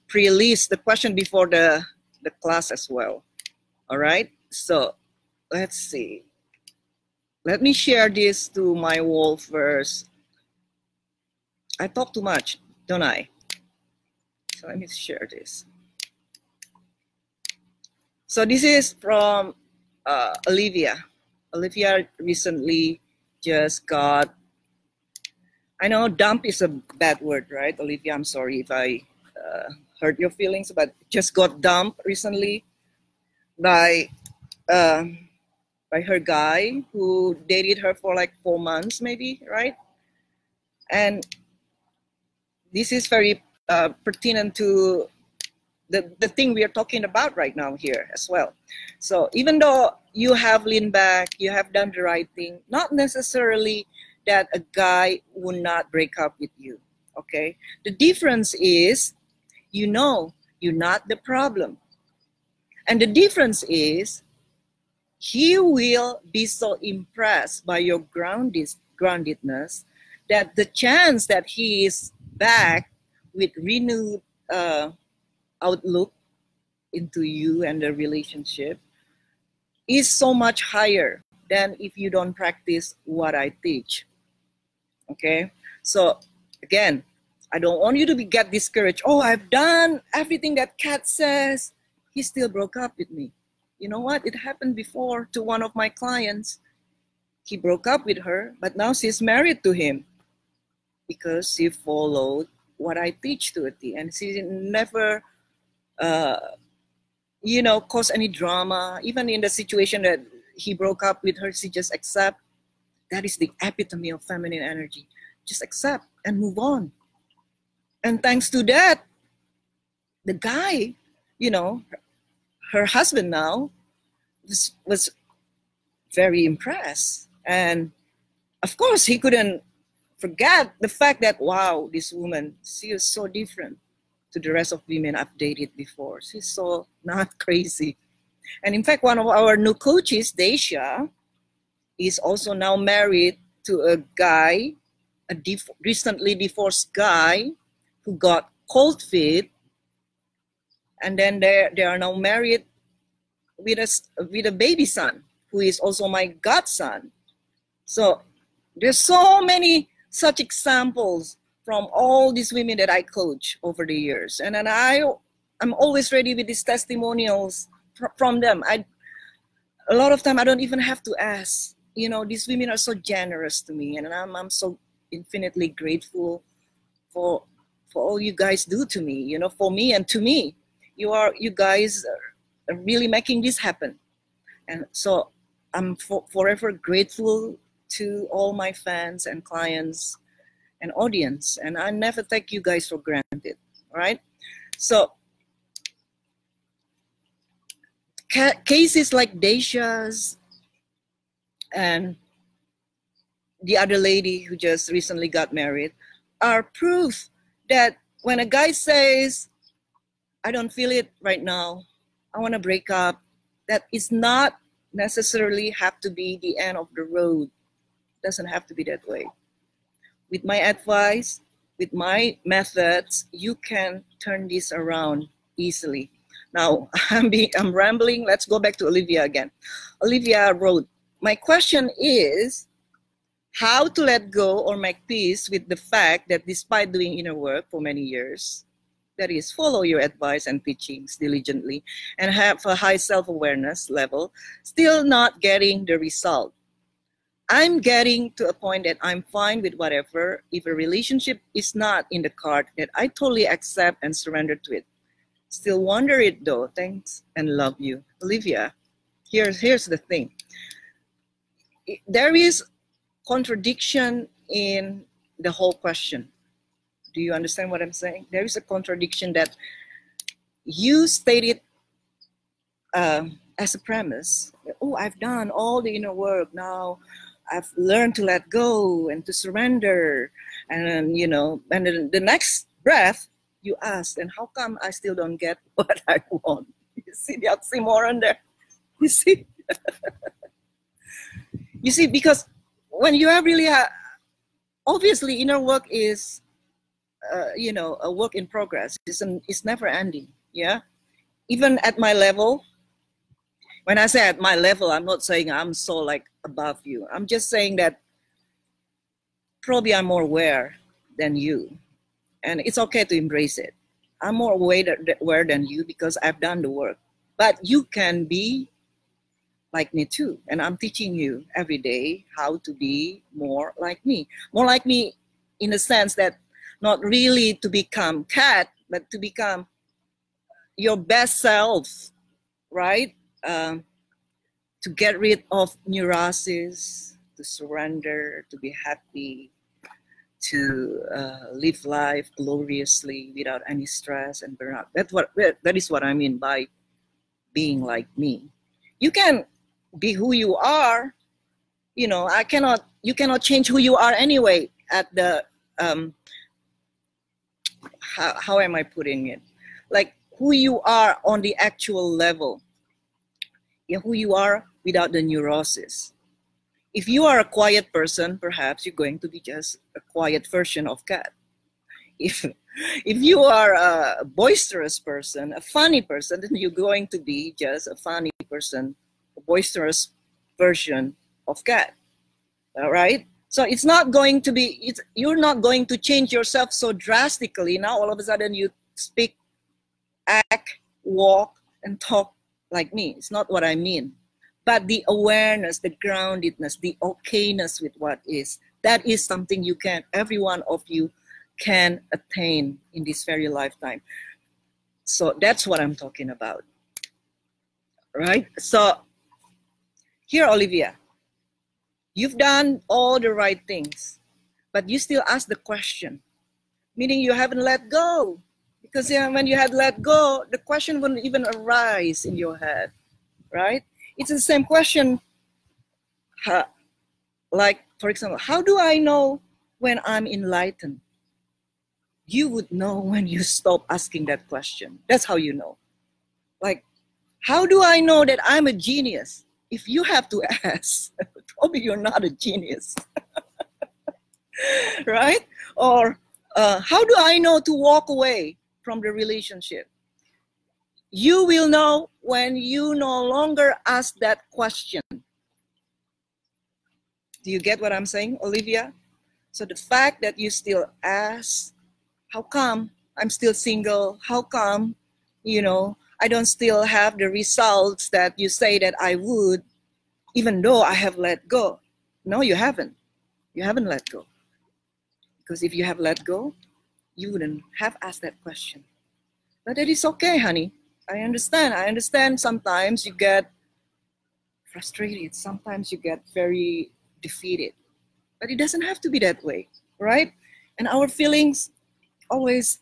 Speaker 1: pre-list the question before the class as well. All right, so let's see. Let me share this to my wall first. I talk too much, don't I? So let me share this. So this is from Olivia. Olivia recently just got, I know dump is a bad word, right? Olivia, I'm sorry if I hurt your feelings, but just got dumped recently by her guy who dated her for like 4 months maybe, right? And this is very pertinent to the thing we are talking about right now here as well. So even though you have leaned back, you have done the right thing, not necessarily that a guy will not break up with you, okay? The difference is, you know, you're not the problem. And the difference is, he will be so impressed by your groundedness that the chance that he is back with renewed outlook into you and the relationship is so much higher than if you don't practice what I teach. Okay, so again, I don't want you to get discouraged. Oh, I've done everything that Kat says. He still broke up with me. You know what? It happened before to one of my clients. He broke up with her, but now she's married to him because she followed what I teach to a T, and she never you know, cause any drama. Even in the situation that he broke up with her, she just accept. That is the epitome of feminine energy. Just accept and move on. And thanks to that, the guy, you know, her husband now was very impressed. And of course, he couldn't forget the fact that, wow, this woman, she is so different to the rest of women I've dated before. She's so not crazy. And in fact, one of our new coaches, Daisha, is also now married to a guy, a recently divorced guy who got cold feet. And then they are now married with a baby son, who is also my godson. So there's so many such examples from all these women that I coach over the years. And then I'm always ready with these testimonials from them. A lot of time I don't even have to ask. You know, these women are so generous to me, and I'm so infinitely grateful for all you guys do to me, you know, for me and to me. You guys are really making this happen. And so I'm forever grateful to all my fans and clients and audience, and I never take you guys for granted, right? So cases like Daisha's and the other lady who just recently got married are proof that when a guy says, I don't feel it right now. I want to break up. That is not necessarily have to be the end of the road. It doesn't have to be that way. With my advice, with my methods, you can turn this around easily. Now, I'm rambling. Let's go back to Olivia again. Olivia wrote, my question is how to let go or make peace with the fact that despite doing inner work for many years, that is, follow your advice and teachings diligently and have a high self-awareness level, still not getting the result. I'm getting to a point that I'm fine with whatever. If a relationship is not in the card, that I totally accept and surrender to it. Still wonder it though. Thanks and love you. Olivia, here's the thing. There is contradiction in the whole question. Do you understand what I'm saying? There is a contradiction that you stated as a premise. Oh, I've done all the inner work. Now I've learned to let go and to surrender. And, you know, and then the next breath you ask, and how come I still don't get what I want? You see the oxymoron there? You see? You see, because when you have really, obviously inner work is, you know, a work in progress. It's never ending, yeah? Even at my level, when I say at my level, I'm not saying I'm so like above you. I'm just saying that probably I'm more aware than you. And it's okay to embrace it. I'm more aware than you because I've done the work. But you can be like me too. And I'm teaching you every day how to be more like me. More like me in the sense that not really to become cat, but to become your best self, right? To get rid of neurosis, to surrender, to be happy, to live life gloriously without any stress and burnout. That is what I mean by being like me. You can be who you are. You know, you cannot change who you are anyway at the, how am I putting it? Like who you are on the actual level. Yeah, who you are without the neurosis. If you are a quiet person, perhaps you're going to be just a quiet version of cat. If you are a boisterous person, a funny person, then you're going to be just a funny person, a boisterous version of cat. All right? So it's not going to be, you're not going to change yourself so drastically. Now all of a sudden you speak, act, walk, and talk like me. It's not what I mean. But the awareness, the groundedness, the okayness with what is, that is something you can, every one of you can attain in this very lifetime. So that's what I'm talking about. Right? So here, Olivia, you've done all the right things, but you still ask the question, meaning you haven't let go. Because when you had let go, the question wouldn't even arise in your head, right? It's the same question, like, for example, how do I know when I'm enlightened? You would know when you stop asking that question. That's how you know. Like, how do I know that I'm a genius? If you have to ask, probably you're not a genius, right? Or how do I know to walk away from the relationship? You will know when you no longer ask that question. Do you get what I'm saying, Olivia? So the fact that you still ask, how come I'm still single? How come, you know, I don't still have the results that you say that I would, even though I have let go? No, you haven't. You haven't let go. Because if you have let go, you wouldn't have asked that question. But it is okay, honey. I understand. I understand sometimes you get frustrated. Sometimes you get very defeated. But it doesn't have to be that way, right? And our feelings always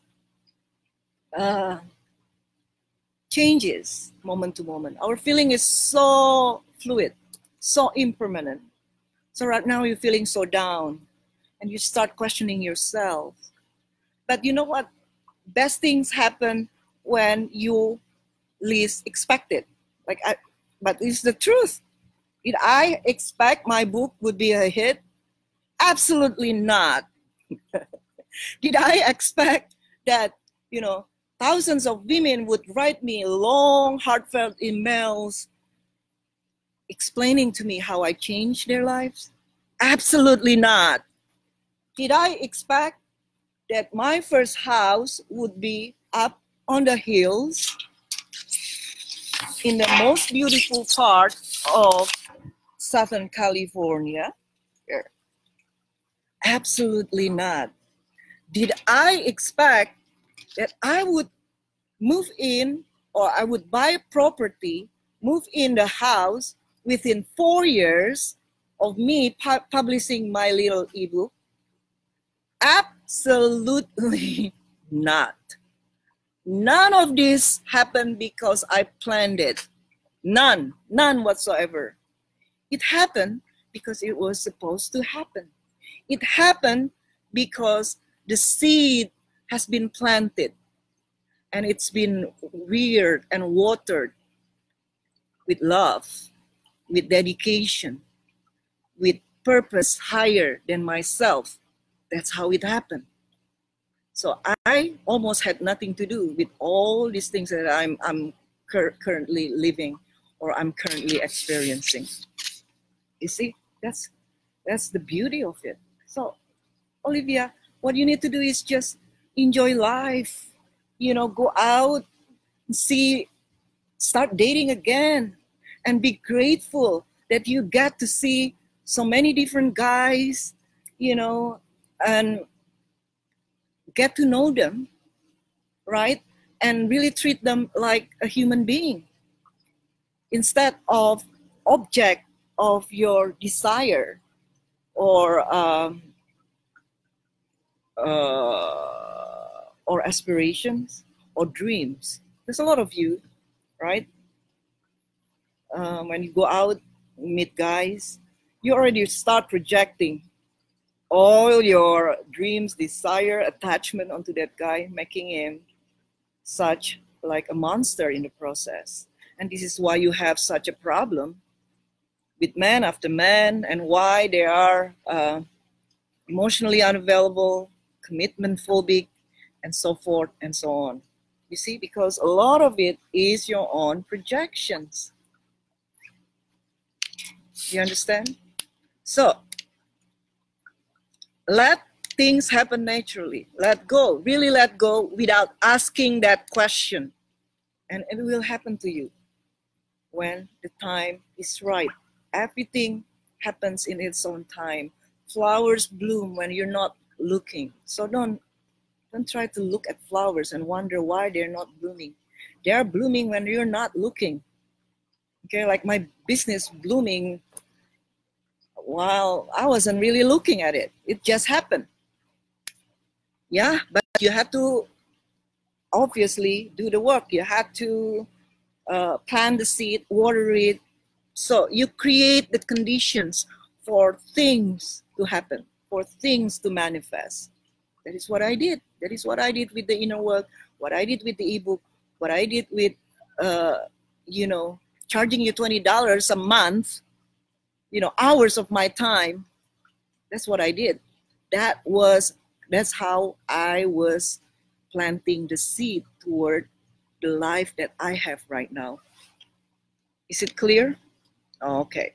Speaker 1: changes moment to moment. Our feeling is so fluid, so impermanent. So right now you're feeling so down and you start questioning yourself. But you know what? Best things happen when you least expect it. But it's the truth. Did I expect my book would be a hit? Absolutely not. Did I expect that, thousands of women would write me long, heartfelt emails explaining to me how I changed their lives? Absolutely not. Did I expect that my first house would be up on the hills in the most beautiful part of Southern California? Absolutely not. Did I expect that I would move in, or I would buy a property, move in the house within 4 years of me publishing my little ebook? Absolutely not. None of this happened because I planned it. None whatsoever. It happened because it was supposed to happen. It happened because the seed has been planted and it's been reared and watered with love, with dedication, with purpose higher than myself. That's how it happened. So I almost had nothing to do with all these things that I'm currently living or I'm currently experiencing. You see, that's the beauty of it. So, Olivia, what you need to do is just enjoy life. Go out, start dating again, and be grateful that you get to see so many different guys, and get to know them, right? And really treat them like a human being instead of object of your desire or aspirations or dreams. There's a lot of you, right? When you go out, meet guys, you already start projecting all your dreams, desire, attachment onto that guy, making him such like a monster in the process. And this is why you have such a problem with man after man, and why they are emotionally unavailable, commitmentphobic, and so forth and so on. You see, because a lot of it is your own projections. You understand? So, let things happen naturally. Let go, really let go without asking that question. And it will happen to you when the time is right. Everything happens in its own time. Flowers bloom when you're not looking. So don't try to look at flowers and wonder why they're not blooming. They are blooming when you're not looking. Okay, like my business blooming while I wasn't really looking at it. It just happened. Yeah, but you have to obviously do the work. You have to plant the seed, water it. So you create the conditions for things to happen, for things to manifest. That is what I did. That is what I did with the inner work, what I did with the ebook, what I did with, charging you $20 a month, hours of my time. That's what I did. That's how I was planting the seed toward the life that I have right now. Is it clear? Okay.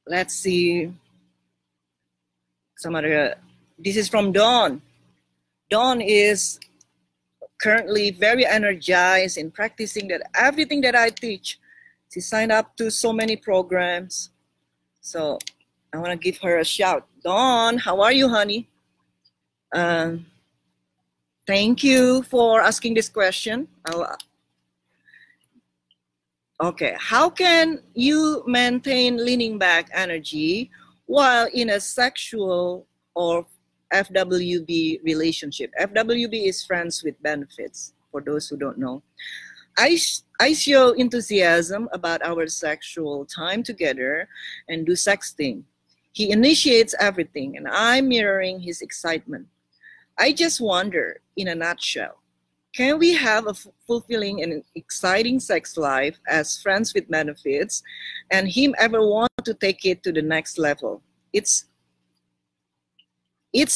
Speaker 1: Let's see some other. This is from Dawn. Dawn is currently very energized in practicing that everything that I teach. She signed up to so many programs. So I want to give her a shout. Dawn, how are you, honey? Thank you for asking this question. Okay, how can you maintain leaning back energy while in a sexual or FWB relationship? FWB is friends with benefits, for those who don't know. I show enthusiasm about our sexual time together and do sexting. He initiates everything and I'm mirroring his excitement. I just wonder, in a nutshell, Can we have a fulfilling and exciting sex life as friends with benefits, and him ever want to take it to the next level? It's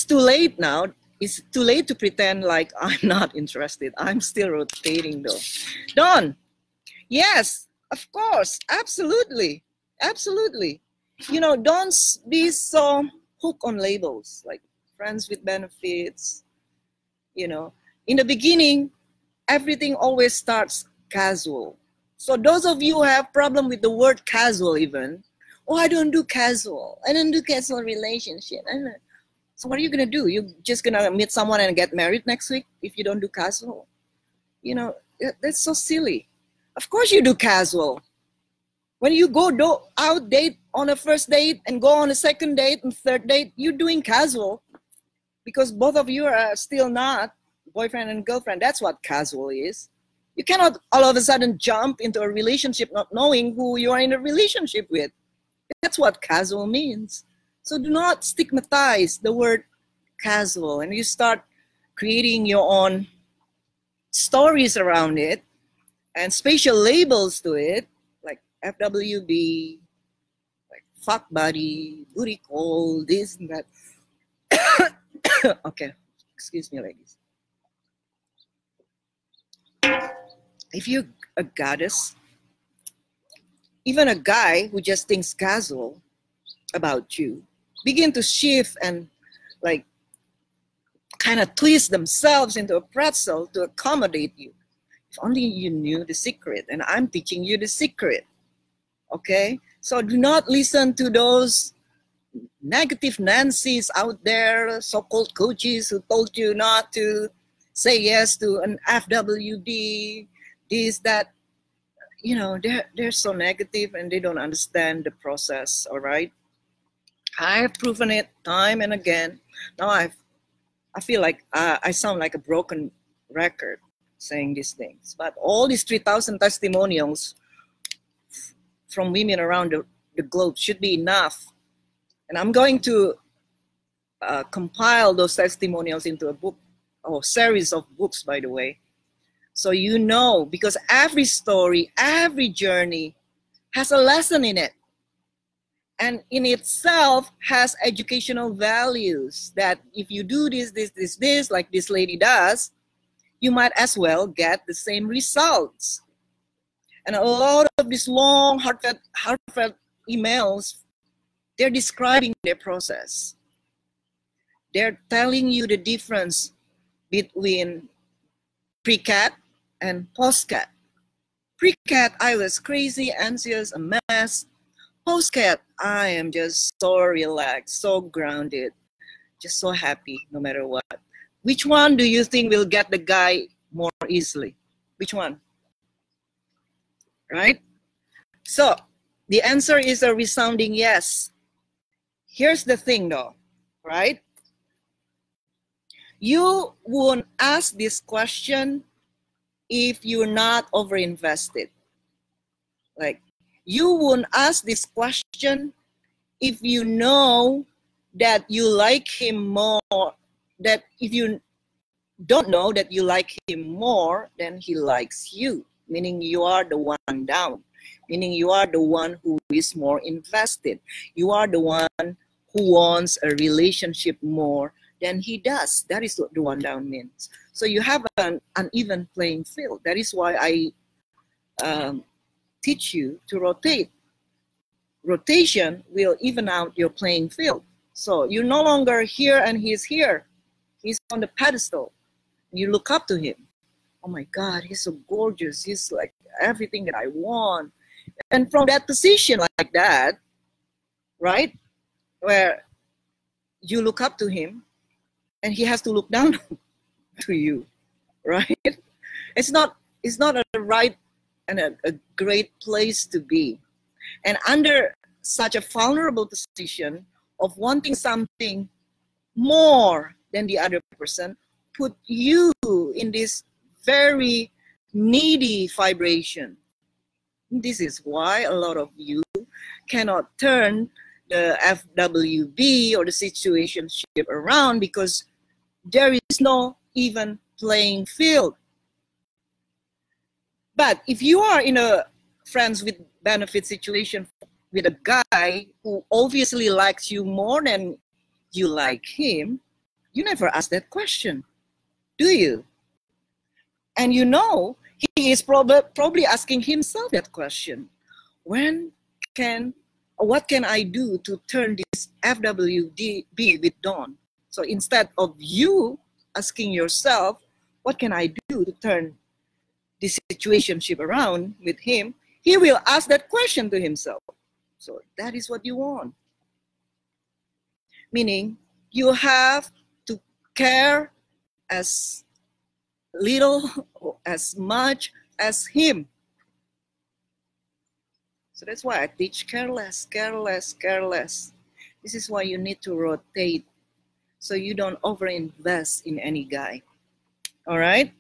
Speaker 1: too late now. It's too late to pretend like I'm not interested. I'm still rotating though. Don, yes, of course, absolutely, absolutely. You know, don't be so hooked on labels like friends with benefits. You know, in the beginning, everything always starts casual. So those of you who have problem with the word casual even, oh, I don't do casual. I don't do casual relationship. So what are you going to do? You're just going to meet someone and get married next week if you don't do casual? You know, that's so silly. Of course you do casual. When you go out date on a first date and go on a second date and third date, you're doing casual because both of you are still not boyfriend and girlfriend. That's what casual is. You cannot all of a sudden jump into a relationship not knowing who you are in a relationship with. That's what casual means. So do not stigmatize the word casual, and you start creating your own stories around it and spatial labels to it, like FWB, like fuck buddy, booty call, this and that. Okay, excuse me, ladies. If you're a goddess, even a guy who just thinks casual about you, begin to shift and like kind of twist themselves into a pretzel to accommodate you. If only you knew the secret, and I'm teaching you the secret, okay? So do not listen to those negative Nancy's out there, so-called coaches who told you not to say yes to an FWB, this, that. You know, they're so negative and they don't understand the process, all right? I have proven it time and again. Now I feel like I sound like a broken record saying these things, but all these 3,000 testimonials from women around the globe should be enough. And I'm going to compile those testimonials into a book, or series of books, by the way. So you know, because every story, every journey has a lesson in it. And in itself has educational values that if you do this, like this lady does, you might as well get the same results. And a lot of these long, heartfelt emails, they're describing their process. They're telling you the difference between PCAT and Posca. PCAT, I was crazy, anxious, a mess. Posca, I am just so relaxed, so grounded, just so happy no matter what. Which one do you think will get the guy more easily? Which one? Right? So the answer is a resounding yes. Here's the thing though, right? You won't ask this question if you're not overinvested. Like, you won't ask this question if you know that you like him more, that if you don't know that you like him more than he likes you, meaning you are the one down, meaning you are the one who is more invested. You are the one who wants a relationship more than he does. That is what the one down means. So you have an uneven playing field. That is why I teach you to rotate. Rotation will even out your playing field. So you're no longer here and he's here. He's on the pedestal. You look up to him. Oh my God, he's so gorgeous. He's like everything that I want. And from that position like that, right, where you look up to him and he has to look down to you, right? It's not a right and a great place to be. And under such a vulnerable position of wanting something more than the other person, put you in this very needy vibration. This is why a lot of you cannot turn the FWB or the situationship around, because there is no even playing field. But if you are in a friends with benefit situation with a guy who obviously likes you more than you like him, you never ask that question, do you? And you know, he is probably asking himself that question. What can I do to turn this FWB with Dawn? So instead of you asking yourself, what can I do to turn this situationship around with him, he will ask that question to himself. So that is what you want. Meaning, you have to care as little or as much as him. So that's why I teach care less, care less, care less. This is why you need to rotate so you don't overinvest in any guy. All right?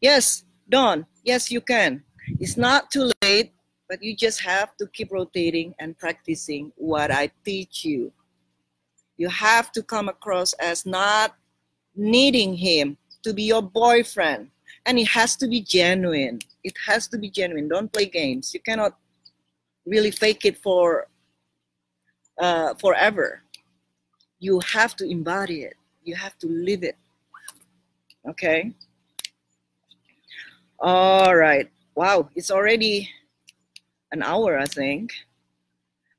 Speaker 1: Yes, Dawn, yes, you can. It's not too late, but you just have to keep rotating and practicing what I teach you. You have to come across as not needing him to be your boyfriend. And it has to be genuine. It has to be genuine. Don't play games. You cannot really fake it for forever. You have to embody it. You have to live it. Okay? All right. Wow, it's already an hour, I think.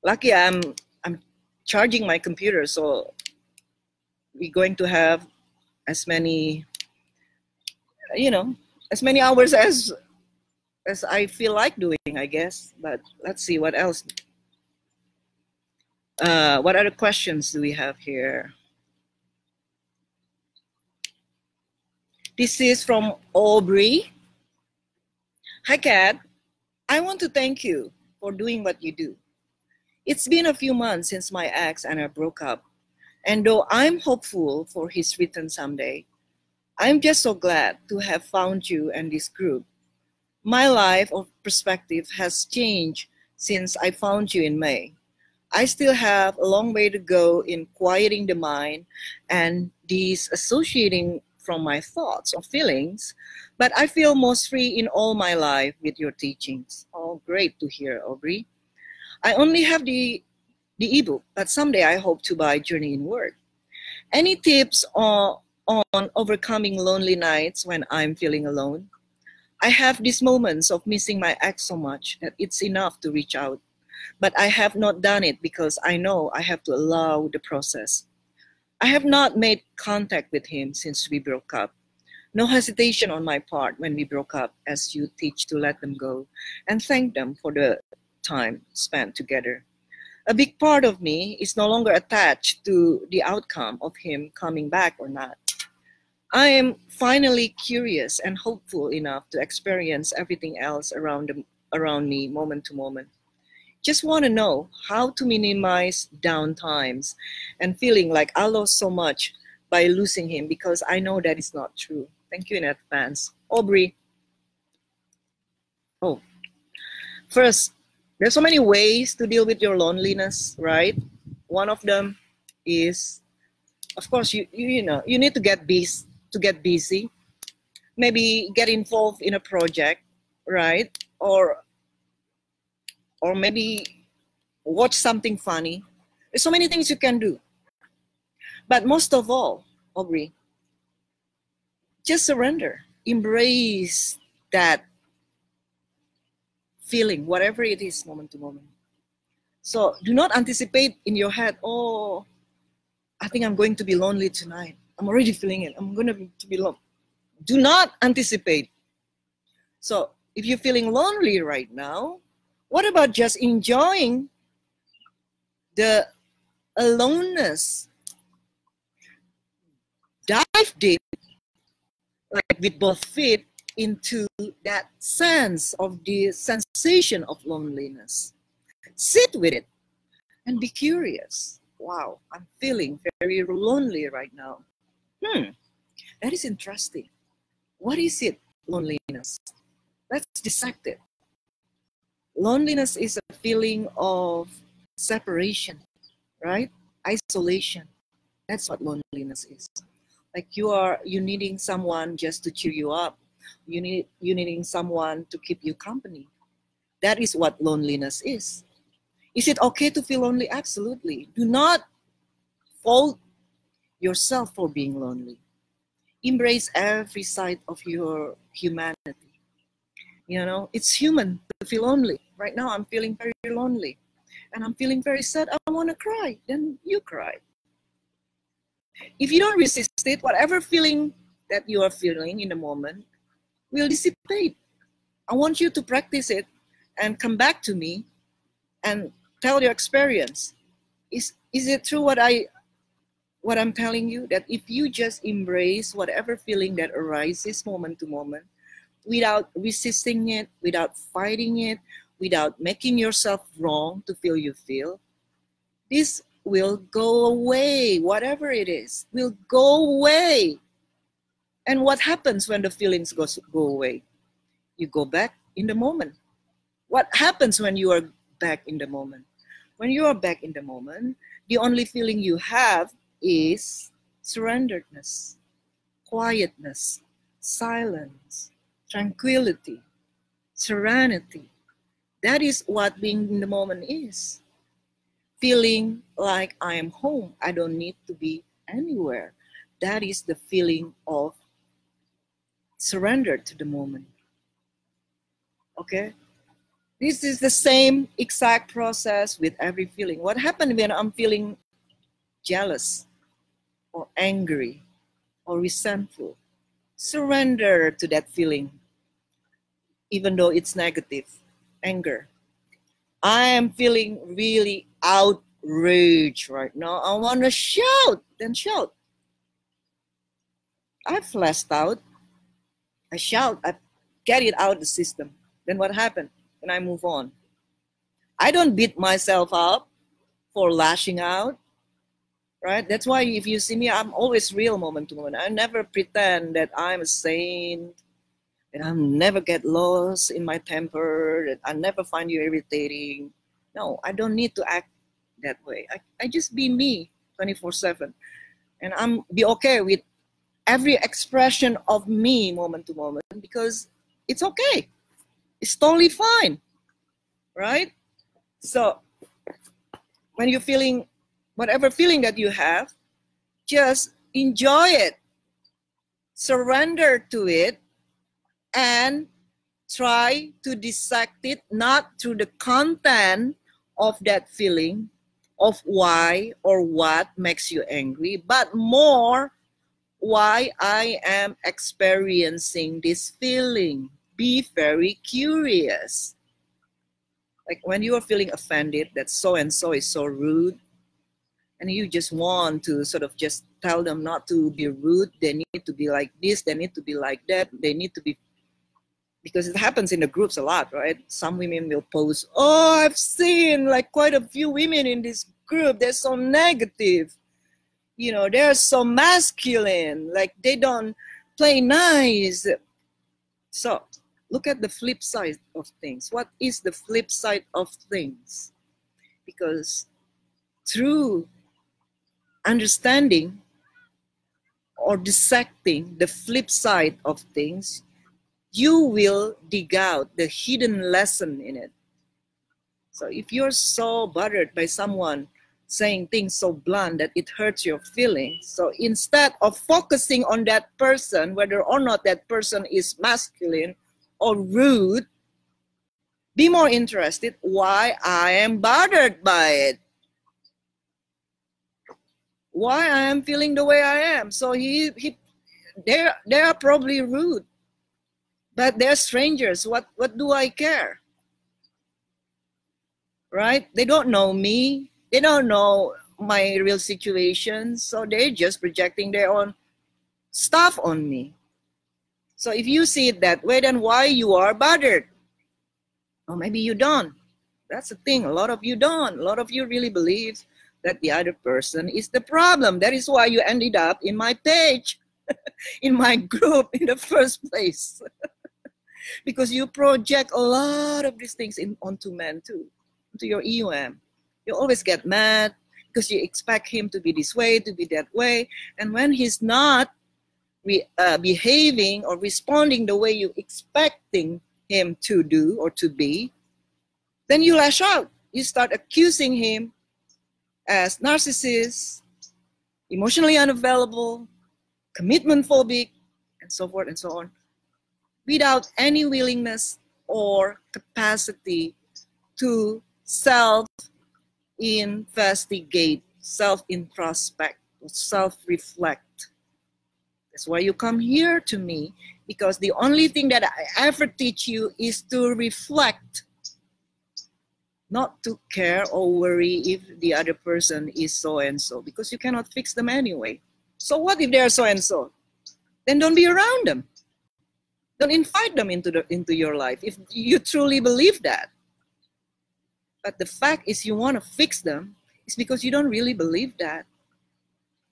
Speaker 1: Lucky I'm charging my computer, so we're going to have as many, as many hours as I feel like doing, I guess. But let's see what else. What other questions do we have here? This is from Aubrey. Hi, Kat. I want to thank you for doing what you do. It's been a few months since my ex and I broke up. And though I'm hopeful for his return someday, I'm just so glad to have found you and this group. My life of perspective has changed since I found you in May. I still have a long way to go in quieting the mind and disassociating from my thoughts or feelings, but I feel most free in all my life with your teachings. Oh, great to hear, Aubrey. I only have the ebook, but someday I hope to buy Journey in Word. Any tips on overcoming lonely nights when I'm feeling alone? I have these moments of missing my ex so much that it's enough to reach out, but I have not done it because I know I have to allow the process. I have not made contact with him since we broke up. No hesitation on my part when we broke up, as you teach to let them go and thank them for the time spent together. A big part of me is no longer attached to the outcome of him coming back or not. I am finally curious and hopeful enough to experience everything else around me moment to moment. Just want to know how to minimize downtimes and feeling like I lost so much by losing him, because I know that is not true. Thank you in advance. Aubrey. Oh, first, there's so many ways to deal with your loneliness, right? One of them is, of course, you need to get busy. Maybe get involved in a project, right? Or maybe watch something funny. There's so many things you can do. But most of all, Aubrey, just surrender. Embrace that feeling, whatever it is, moment to moment. So do not anticipate in your head, oh, I think I'm going to be lonely tonight. I'm already feeling it. I'm going to be lonely. Do not anticipate. So if you're feeling lonely right now, what about just enjoying the aloneness? Dive deep, like with both feet, into that sense of the sensation of loneliness. Sit with it and be curious. Wow, I'm feeling very lonely right now. That is interesting. What is it, loneliness? Let's dissect it. Loneliness is a feeling of separation, right? Isolation. That's what loneliness is. Like you're needing someone just to cheer you up, you needing someone to keep you company. That is what loneliness is. Is it okay to feel lonely? Absolutely. Do not fault yourself for being lonely. Embrace every side of your humanity. You know, it's human to feel lonely. Right now, I'm feeling very lonely. And I'm feeling very sad. I want to cry. Then you cry. If you don't resist it, whatever feeling that you are feeling in the moment will dissipate. I want you to practice it and come back to me and tell your experience. Is it true what I'm telling you? That if you just embrace whatever feeling that arises moment to moment, without resisting it, without fighting it, without making yourself wrong to feel you feel, this will go away. Whatever it is will go away. And what happens when the feelings go away? You go back in the moment. What happens when you are back in the moment? When you are back in the moment, the only feeling you have is surrenderedness, quietness, silence, tranquility, serenity. That is what being in the moment is. Feeling like I am home. I don't need to be anywhere. That is the feeling of surrender to the moment. Okay? This is the same exact process with every feeling. What happens when I'm feeling jealous or angry or resentful? Surrender to that feeling, even though it's negative, anger. I am feeling really outraged right now. I want to shout, then shout. I flashed out. I shout, I get it out of the system. Then what happened? And I move on. I don't beat myself up for lashing out, right? That's why if you see me, I'm always real moment to moment. I never pretend that I'm a saint, that I never get lost in my temper, that I never find you irritating. No, I don't need to act that way. I just be me 24/7. And I'm be okay with every expression of me moment to moment because it's okay. It's totally fine, right? So when you're feeling whatever feeling that you have, just enjoy it, surrender to it, and try to dissect it not through the content of that feeling, of why or what makes you angry, but more why I am experiencing this feeling. Be very curious. Like when you are feeling offended that so-and-so is so rude, and you just want to sort of just tell them not to be rude, they need to be like this, they need to be like that, they need to be, because it happens in the groups a lot, right? Some women will post, oh, I've seen like quite a few women in this group, they're so negative. You know, they're so masculine, like they don't play nice. So look at the flip side of things. What is the flip side of things? Because through understanding or dissecting the flip side of things, you will dig out the hidden lesson in it. So if you're so bothered by someone saying things so blunt that it hurts your feelings, so instead of focusing on that person, whether or not that person is masculine or rude, be more interested why I am bothered by it. Why I am feeling the way I am. So they are probably rude, but they're strangers. What do I care? Right? They don't know me. They don't know my real situation. So they're just projecting their own stuff on me. So if you see it that way, then why you are bothered? Or maybe you don't. That's the thing. A lot of you don't. A lot of you really believe that the other person is the problem. That is why you ended up in my page, in my group in the first place. Because you project a lot of these things onto men too, onto your EUM. You always get mad because you expect him to be this way, to be that way. And when he's not, behaving or responding the way you expecting him to do or to be, then you lash out. You start accusing him as narcissist, emotionally unavailable, commitment phobic, and so forth and so on, without any willingness or capacity to self-investigate, self-introspect, self-reflect. That's why you come here to me, because the only thing that I ever teach you is to reflect, not to care or worry if the other person is so-and-so, because you cannot fix them anyway. So what if they're so-and-so? Then don't be around them. Don't invite them into your life if you truly believe that. But the fact is, you want to fix them is because you don't really believe that.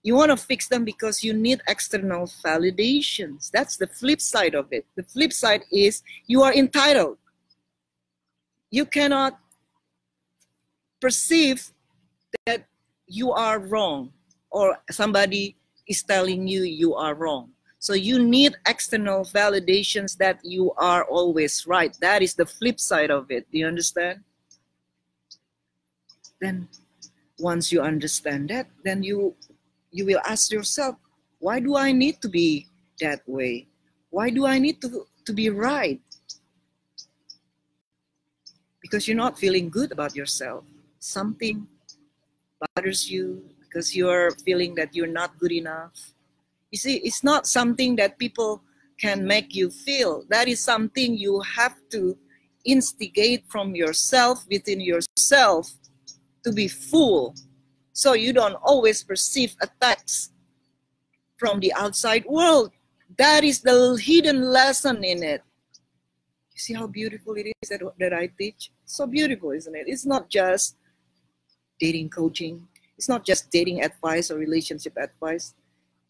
Speaker 1: You want to fix them because you need external validations. That's the flip side of it. The flip side is you are entitled. You cannot perceive that you are wrong or somebody is telling you you are wrong. So you need external validations that you are always right. That is the flip side of it. Do you understand? Then once you understand that, then you will ask yourself, why do I need to be that way? Why do I need to be right? Because you're not feeling good about yourself. Something bothers you because you're feeling that you're not good enough. You see, it's not something that people can make you feel. That is something you have to instigate from yourself, within yourself, to be full. So you don't always perceive attacks from the outside world. That is the hidden lesson in it. You see how beautiful it is that I teach? So beautiful, isn't it? It's not just dating coaching. It's not just dating advice or relationship advice.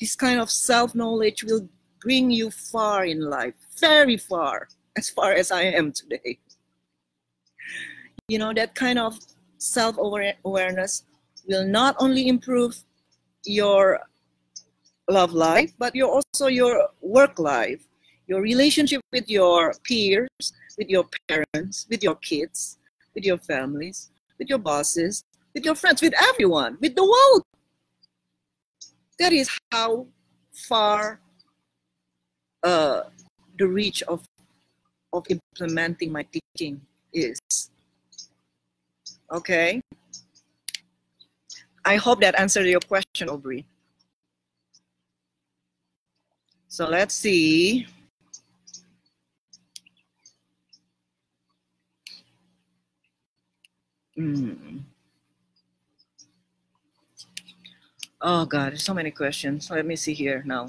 Speaker 1: This kind of self-knowledge will bring you far in life, very far as I am today. You know, that kind of self-awareness will not only improve your love life, but also your work life, your relationship with your peers, with your parents, with your kids, with your families, with your bosses, with your friends, with everyone, with the world. That is how far the reach of implementing my teaching is. Okay? I hope that answered your question, Aubrey. So let's see. Oh God, there's so many questions. Let me see here now.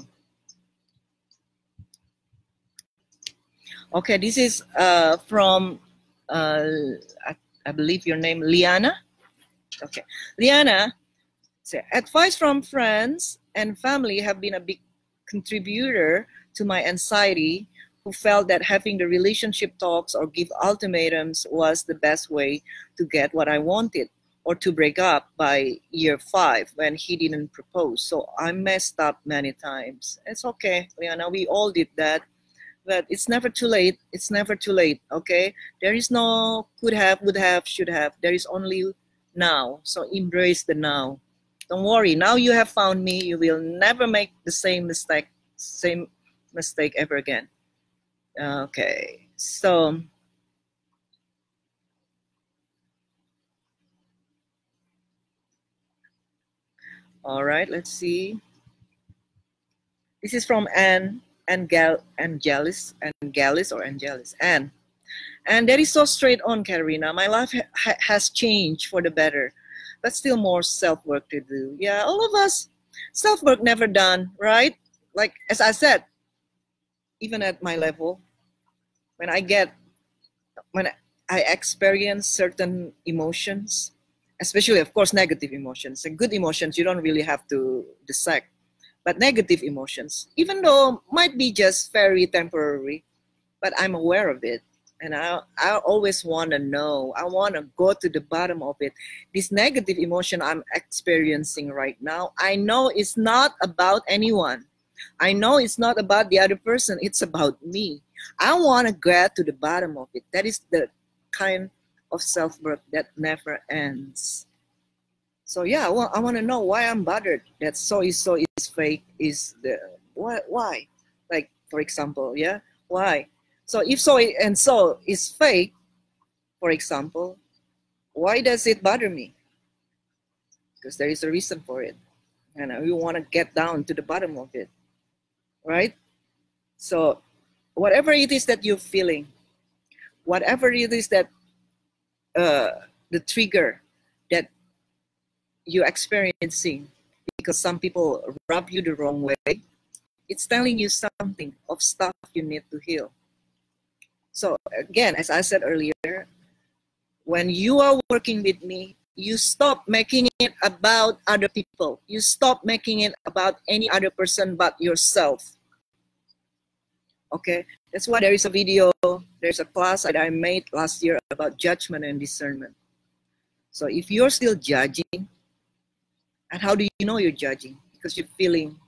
Speaker 1: Okay, this is from, I believe your name, Liana. Okay, Liana, say, advice from friends and family have been a big contributor to my anxiety, who felt that having the relationship talks or give ultimatums was the best way to get what I wanted, or to break up by year 5 when he didn't propose. So I messed up many times. It's okay, Liana, we all did that. But it's never too late. It's never too late, okay? There is no could have, would have, should have. There is only now. So embrace the now. Don't worry. Now you have found me. You will never make the same mistake ever again. Okay. So all right, let's see. This is from Angelis. And that is so straight on, Karina. My life has changed for the better, but still more self-work to do. Yeah, all of us, self-work never done, right? Like, as I said, even at my level, when I experience certain emotions, especially, of course, negative emotions. And good emotions, you don't really have to dissect. But negative emotions, even though might be just very temporary, but I'm aware of it. And I always want to know. I want to go to the bottom of it. This negative emotion I'm experiencing right now, I know it's not about anyone. I know it's not about the other person, it's about me. I want to get to the bottom of it. That is the kind of self-worth that never ends. So yeah, I want to know why I'm bothered that so is fake is the why? Like, for example, yeah, why? So if so and so is fake, for example, why does it bother me? Because there is a reason for it, and we want to get down to the bottom of it, right? So whatever it is that you're feeling, whatever it is that the trigger that you're experiencing, because some people rub you the wrong way, it's telling you something of stuff you need to heal. So again, as I said earlier, when you are working with me, you stop making it about other people. You stop making it about any other person but yourself. Okay, that's why there is a video, there's a class that I made last year about judgment and discernment. So if you're still judging, and how do you know you're judging? Because you're feeling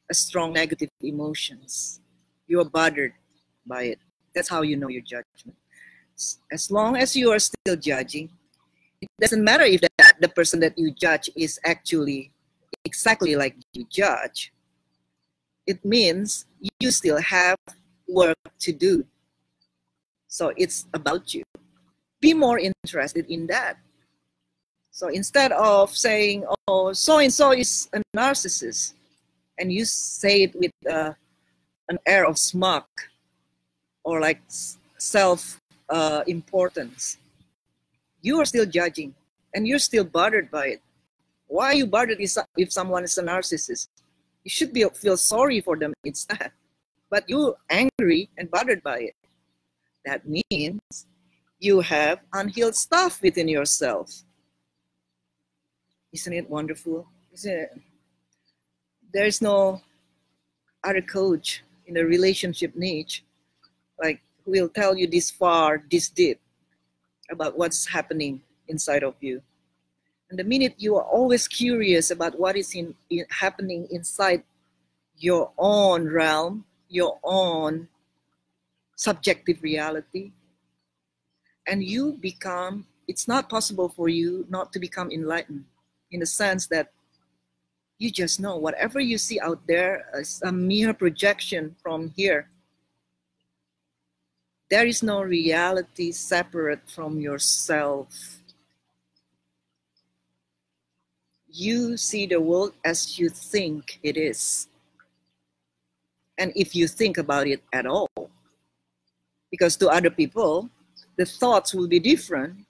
Speaker 1: a strong negative emotions. You're bothered by it. That's how you know your judgment. As long as you are still judging, it doesn't matter if the person that you judge is actually exactly like you judge. It means you still have work to do. So it's about you. Be more interested in that. So instead of saying, oh, so-and-so is a narcissist, and you say it with an air of smug or like self-importance, you are still judging and you're still bothered by it. Why are you bothered if someone is a narcissist? You should feel sorry for them instead. But you're angry and bothered by it. That means you have unhealed stuff within yourself. Isn't it wonderful? Isn't it? There's no other coach in the relationship niche like who will tell you this far, this deep about what's happening inside of you. And the minute you are always curious about what is happening inside your own realm, your own subjective reality, and you become, it's not possible for you not to become enlightened, in the sense that you just know whatever you see out there is a mere projection from here. There is no reality separate from yourself. You see the world as you think it is. And if you think about it at all, because to other people, the thoughts will be different.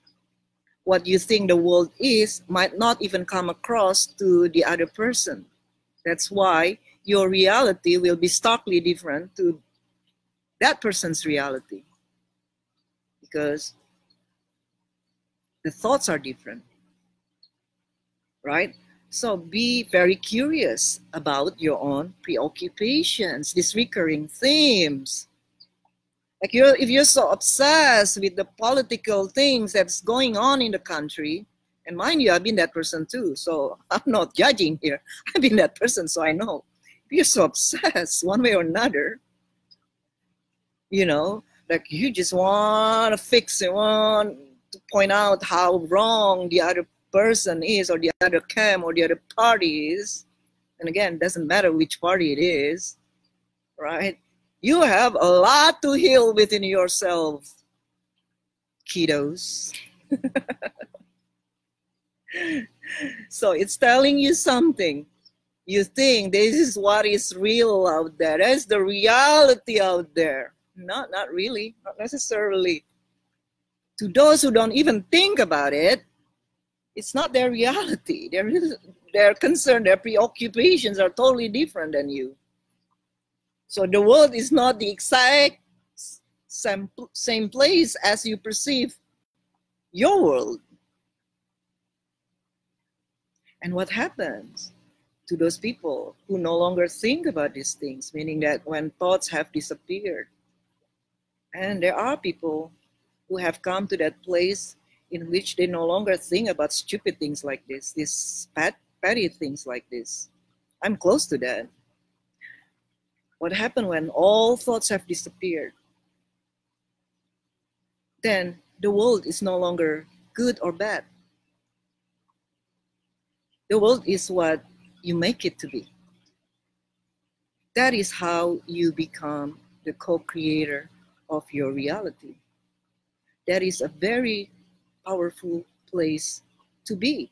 Speaker 1: What you think the world is might not even come across to the other person. That's why your reality will be starkly different to that person's reality, because the thoughts are different, right? So be very curious about your own preoccupations, these recurring themes. Like if you're so obsessed with the political things that's going on in the country, and mind you, I've been that person too, so I'm not judging here. I've been that person, so I know. If you're so obsessed one way or another, you know, like you just want to fix it, want to point out how wrong the other person is, or the other camp, or the other party is. And again, it doesn't matter which party it is, right? You have a lot to heal within yourself, kiddos. So it's telling you something. You think this is what is real out there. That's the reality out there. Not really, not necessarily. To those who don't even think about it, it's not their reality. Their concern, their preoccupations are totally different than you. So the world is not the exact same place as you perceive your world. And what happens to those people who no longer think about these things, meaning that when thoughts have disappeared? And there are people who have come to that place in which they no longer think about stupid things like this, these petty things like this. I'm close to that. What happened when all thoughts have disappeared? Then the world is no longer good or bad. The world is what you make it to be. That is how you become the co-creator of your reality. That is a very powerful place to be.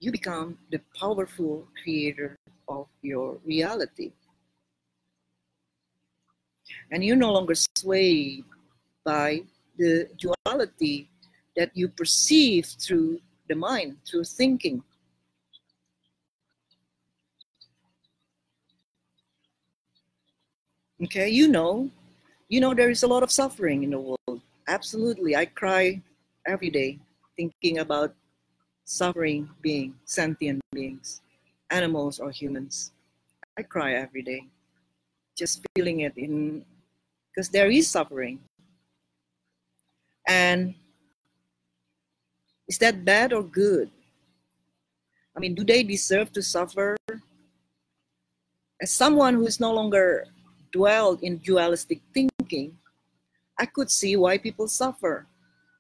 Speaker 1: You become the powerful creator of your reality. And you're no longer swayed by the duality that you perceive through the mind, through thinking. Okay, you know there is a lot of suffering in the world. Absolutely, I cry every day thinking about suffering beings, sentient beings, animals or humans. I cry every day, just feeling it in, because there is suffering. And is that bad or good? I mean, do they deserve to suffer? As someone who is no longer dwelled in dualistic thinking, I could see why people suffer.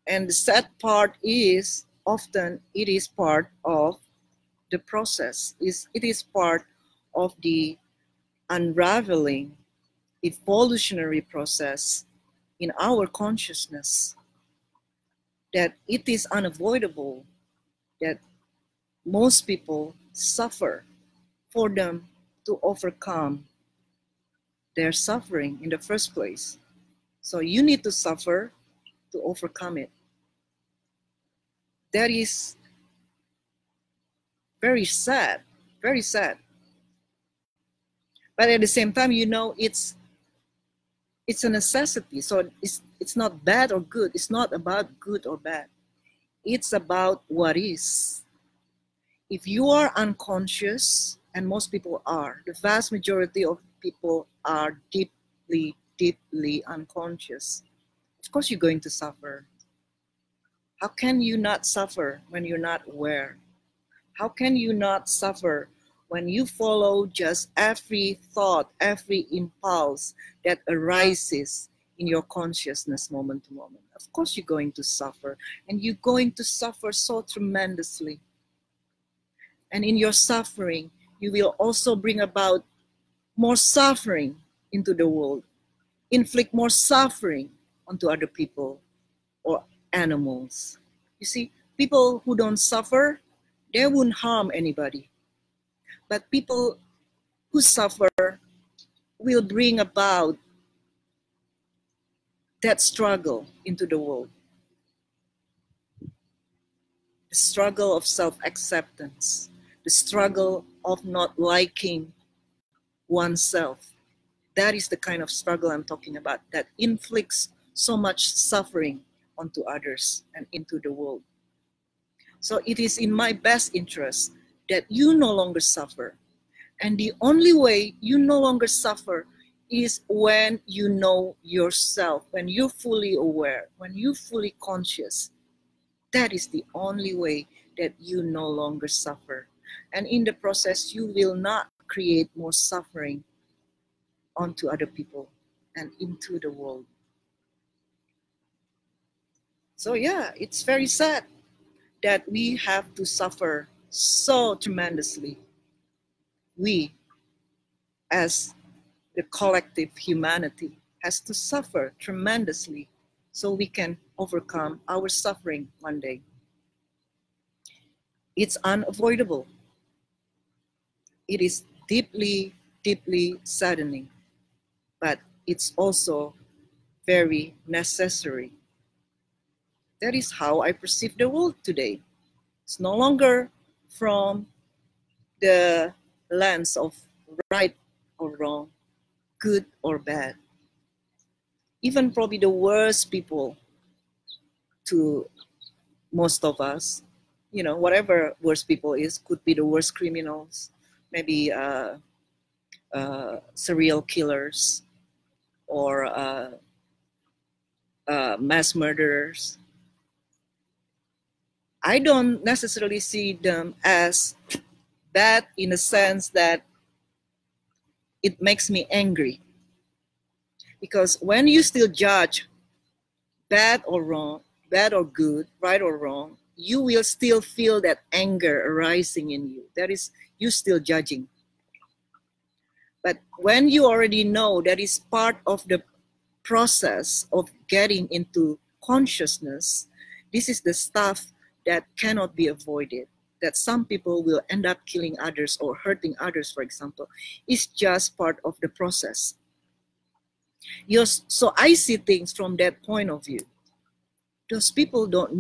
Speaker 1: And the sad part is often it is part of the process. It is part of the unraveling evolutionary process in our consciousness, that it is unavoidable that most people suffer for them to overcome their suffering in the first place. So you need to suffer to overcome it. That is very sad, very sad. But at the same time, it's a necessity. So it's not bad or good. It's not about good or bad. It's about what is. If you are unconscious, and most people are, the vast majority of people are deeply, deeply unconscious, of course you're going to suffer. How can you not suffer when you're not aware? How can you not suffer when you follow just every thought, every impulse that arises in your consciousness moment to moment? Of course you're going to suffer, and you're going to suffer so tremendously. And in your suffering, you will also bring about more suffering into the world, inflict more suffering onto other people or animals. You see, people who don't suffer, they won't harm anybody. But people who suffer will bring about that struggle into the world. The struggle of self-acceptance, the struggle of not liking oneself. That is the kind of struggle I'm talking about, that inflicts so much suffering onto others and into the world. So it is in my best interest that you no longer suffer. And the only way you no longer suffer is when you know yourself, when you're fully aware, when you're fully conscious. That is the only way that you no longer suffer. And in the process, you will not create more suffering onto other people and into the world. So yeah, it's very sad that we have to suffer so tremendously. We, as the collective humanity, has to suffer tremendously so we can overcome our suffering one day. It's unavoidable. It is deeply, deeply saddening, but it's also very necessary. That is how I perceive the world today. It's no longer from the lens of right or wrong, good or bad. Even probably the worst people to most of us, whatever worst people is, could be the worst criminals, maybe serial killers or mass murderers. I don't necessarily see them as bad in the sense that it makes me angry. Because when you still judge bad or wrong, bad or good, right or wrong, you will still feel that anger arising in you. That is, you still judging. But when you already know that is part of the process of getting into consciousness, this is the stuff that cannot be avoided. That some people will end up killing others or hurting others, for example, is just part of the process. So I see things from that point of view. Those people don't